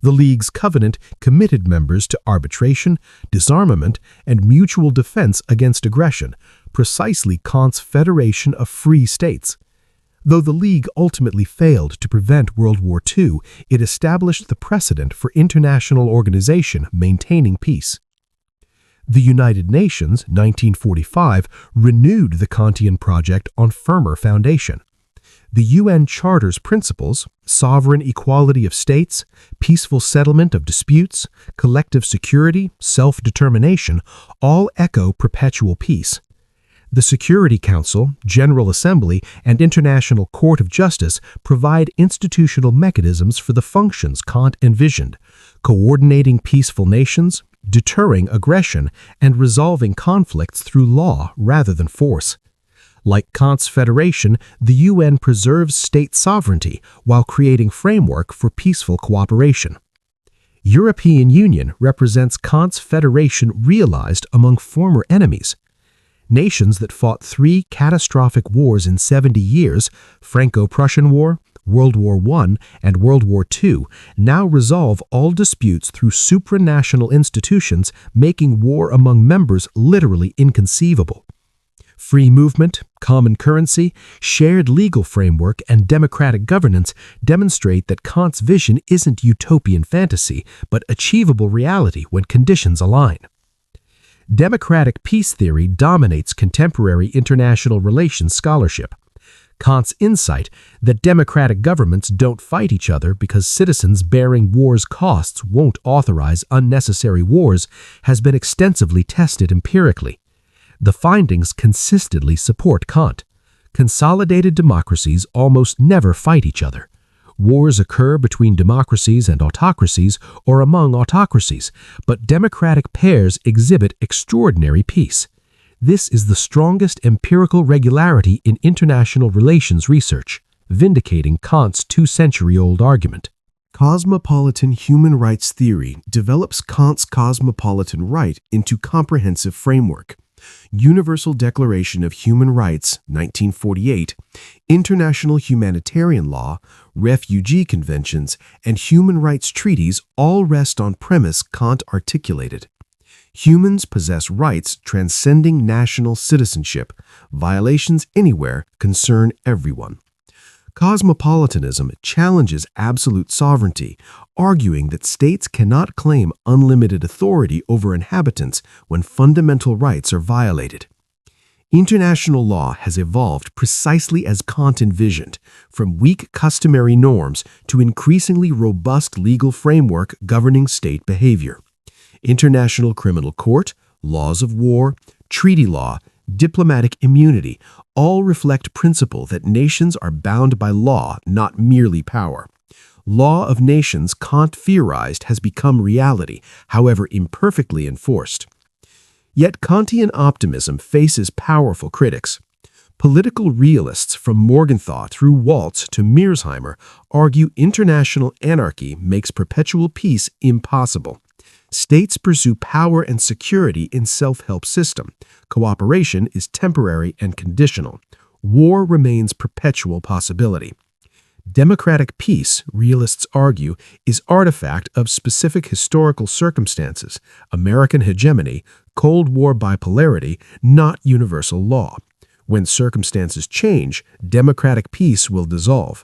The League's covenant committed members to arbitration, disarmament, and mutual defense against aggression, precisely Kant's federation of free states. Though the League ultimately failed to prevent World War II, it established the precedent for international organization maintaining peace. The United Nations, 1945, renewed the Kantian project on firmer foundation. The UN Charter's principles, sovereign equality of states, peaceful settlement of disputes, collective security, self-determination, all echo perpetual peace. The Security Council, General Assembly, and International Court of Justice provide institutional mechanisms for the functions Kant envisioned, coordinating peaceful nations, deterring aggression, and resolving conflicts through law rather than force. Like Kant's federation, the UN preserves state sovereignty while creating framework for peaceful cooperation. European Union represents Kant's federation realized among former enemies. Nations that fought 3 catastrophic wars in 70 years, Franco-Prussian War, World War I, and World War II, now resolve all disputes through supranational institutions, making war among members literally inconceivable. Free movement, common currency, shared legal framework, and democratic governance demonstrate that Kant's vision isn't utopian fantasy, but achievable reality when conditions align. Democratic peace theory dominates contemporary international relations scholarship. Kant's insight that democratic governments don't fight each other because citizens bearing war's costs won't authorize unnecessary wars has been extensively tested empirically. The findings consistently support Kant. Consolidated democracies almost never fight each other. Wars occur between democracies and autocracies or among autocracies, but democratic pairs exhibit extraordinary peace. This is the strongest empirical regularity in international relations research, vindicating Kant's 2-century-old argument. Cosmopolitan human rights theory develops Kant's cosmopolitan right into comprehensive framework. Universal Declaration of Human Rights, 1948, international humanitarian law, refugee conventions, and human rights treaties all rest on premise Kant articulated. Humans possess rights transcending national citizenship. Violations anywhere concern everyone. Cosmopolitanism challenges absolute sovereignty, arguing that states cannot claim unlimited authority over inhabitants when fundamental rights are violated. International law has evolved precisely as Kant envisioned, from weak customary norms to increasingly robust legal framework governing state behavior. International criminal court, laws of war, treaty law, diplomatic immunity all reflect principle that nations are bound by law, not merely power. Law of nations, Kant theorized, has become reality, however imperfectly enforced. Yet Kantian optimism faces powerful critics. Political realists from Morgenthau through Waltz to Mearsheimer argue international anarchy makes perpetual peace impossible. States pursue power and security in self-help system. Cooperation is temporary and conditional. War remains perpetual possibility. Democratic peace, realists argue, is artifact of specific historical circumstances, American hegemony, Cold War bipolarity, not universal law. When circumstances change, democratic peace will dissolve.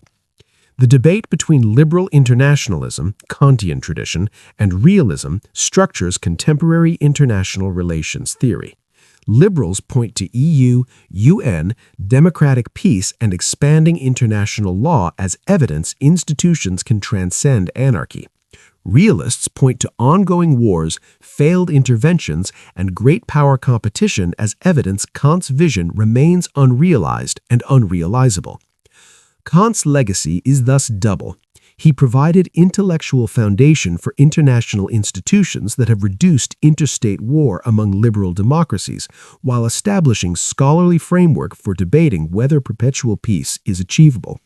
The debate between liberal internationalism, Kantian tradition, and realism structures contemporary international relations theory. Liberals point to EU, UN, democratic peace, and expanding international law as evidence institutions can transcend anarchy. Realists point to ongoing wars, failed interventions, and great power competition as evidence Kant's vision remains unrealized and unrealizable. Kant's legacy is thus double. He provided intellectual foundation for international institutions that have reduced interstate war among liberal democracies, while establishing scholarly framework for debating whether perpetual peace is achievable.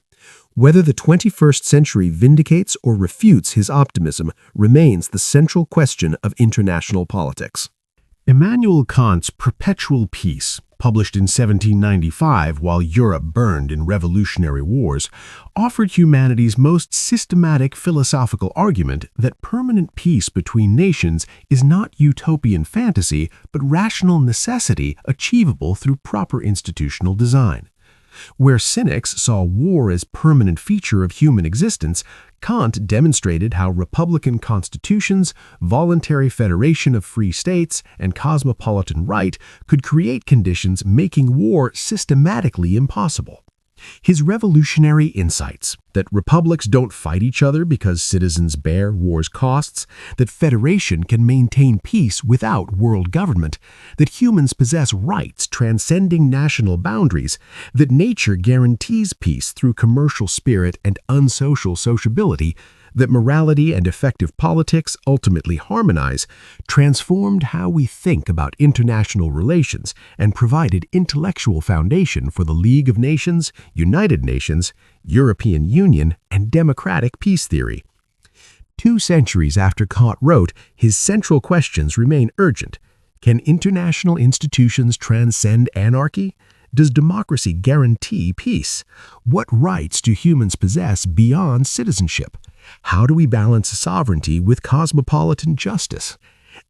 Whether the 21st century vindicates or refutes his optimism remains the central question of international politics. Immanuel Kant's Perpetual Peace, published in 1795 while Europe burned in revolutionary wars, offered humanity's most systematic philosophical argument that permanent peace between nations is not utopian fantasy, but rational necessity achievable through proper institutional design. Where cynics saw war as permanent feature of human existence, Kant demonstrated how republican constitutions, voluntary federation of free states, and cosmopolitan right could create conditions making war systematically impossible. His revolutionary insights that republics don't fight each other because citizens bear war's costs, that federation can maintain peace without world government, that humans possess rights transcending national boundaries, that nature guarantees peace through commercial spirit and unsocial sociability, that morality and effective politics ultimately harmonize, transformed how we think about international relations and provided intellectual foundation for the League of Nations, United Nations, European Union, and democratic peace theory. 2 centuries after Kant wrote, his central questions remain urgent. Can international institutions transcend anarchy? Does democracy guarantee peace? What rights do humans possess beyond citizenship? How do we balance sovereignty with cosmopolitan justice?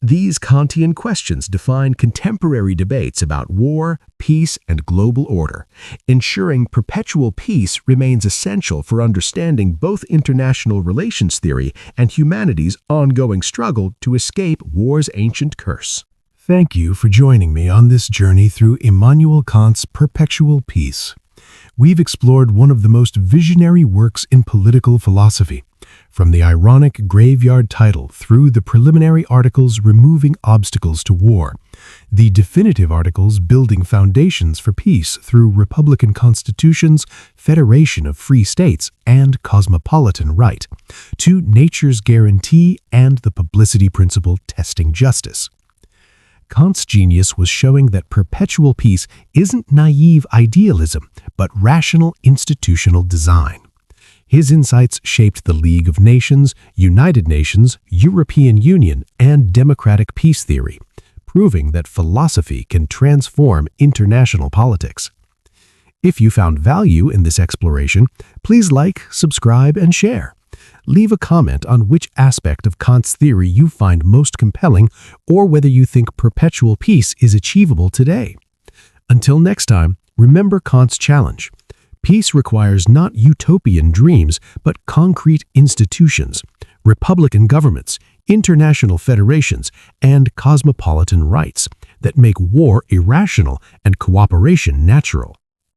These Kantian questions define contemporary debates about war, peace, and global order. Ensuring perpetual peace remains essential for understanding both international relations theory and humanity's ongoing struggle to escape war's ancient curse. Thank you for joining me on this journey through Immanuel Kant's Perpetual Peace. We've explored one of the most visionary works in political philosophy, from the ironic graveyard title through the preliminary articles removing obstacles to war, the definitive articles building foundations for peace through republican constitutions, federation of free states, and cosmopolitan right, to nature's guarantee and the publicity principle testing justice. Kant's genius was showing that perpetual peace isn't naive idealism, but rational institutional design. His insights shaped the League of Nations, United Nations, European Union, and democratic peace theory, proving that philosophy can transform international politics. If you found value in this exploration, please like, subscribe, and share. Leave a comment on which aspect of Kant's theory you find most compelling or whether you think perpetual peace is achievable today. Until next time, remember Kant's challenge. Peace requires not utopian dreams, but concrete institutions, republican governments, international federations, and cosmopolitan rights that make war irrational and cooperation natural.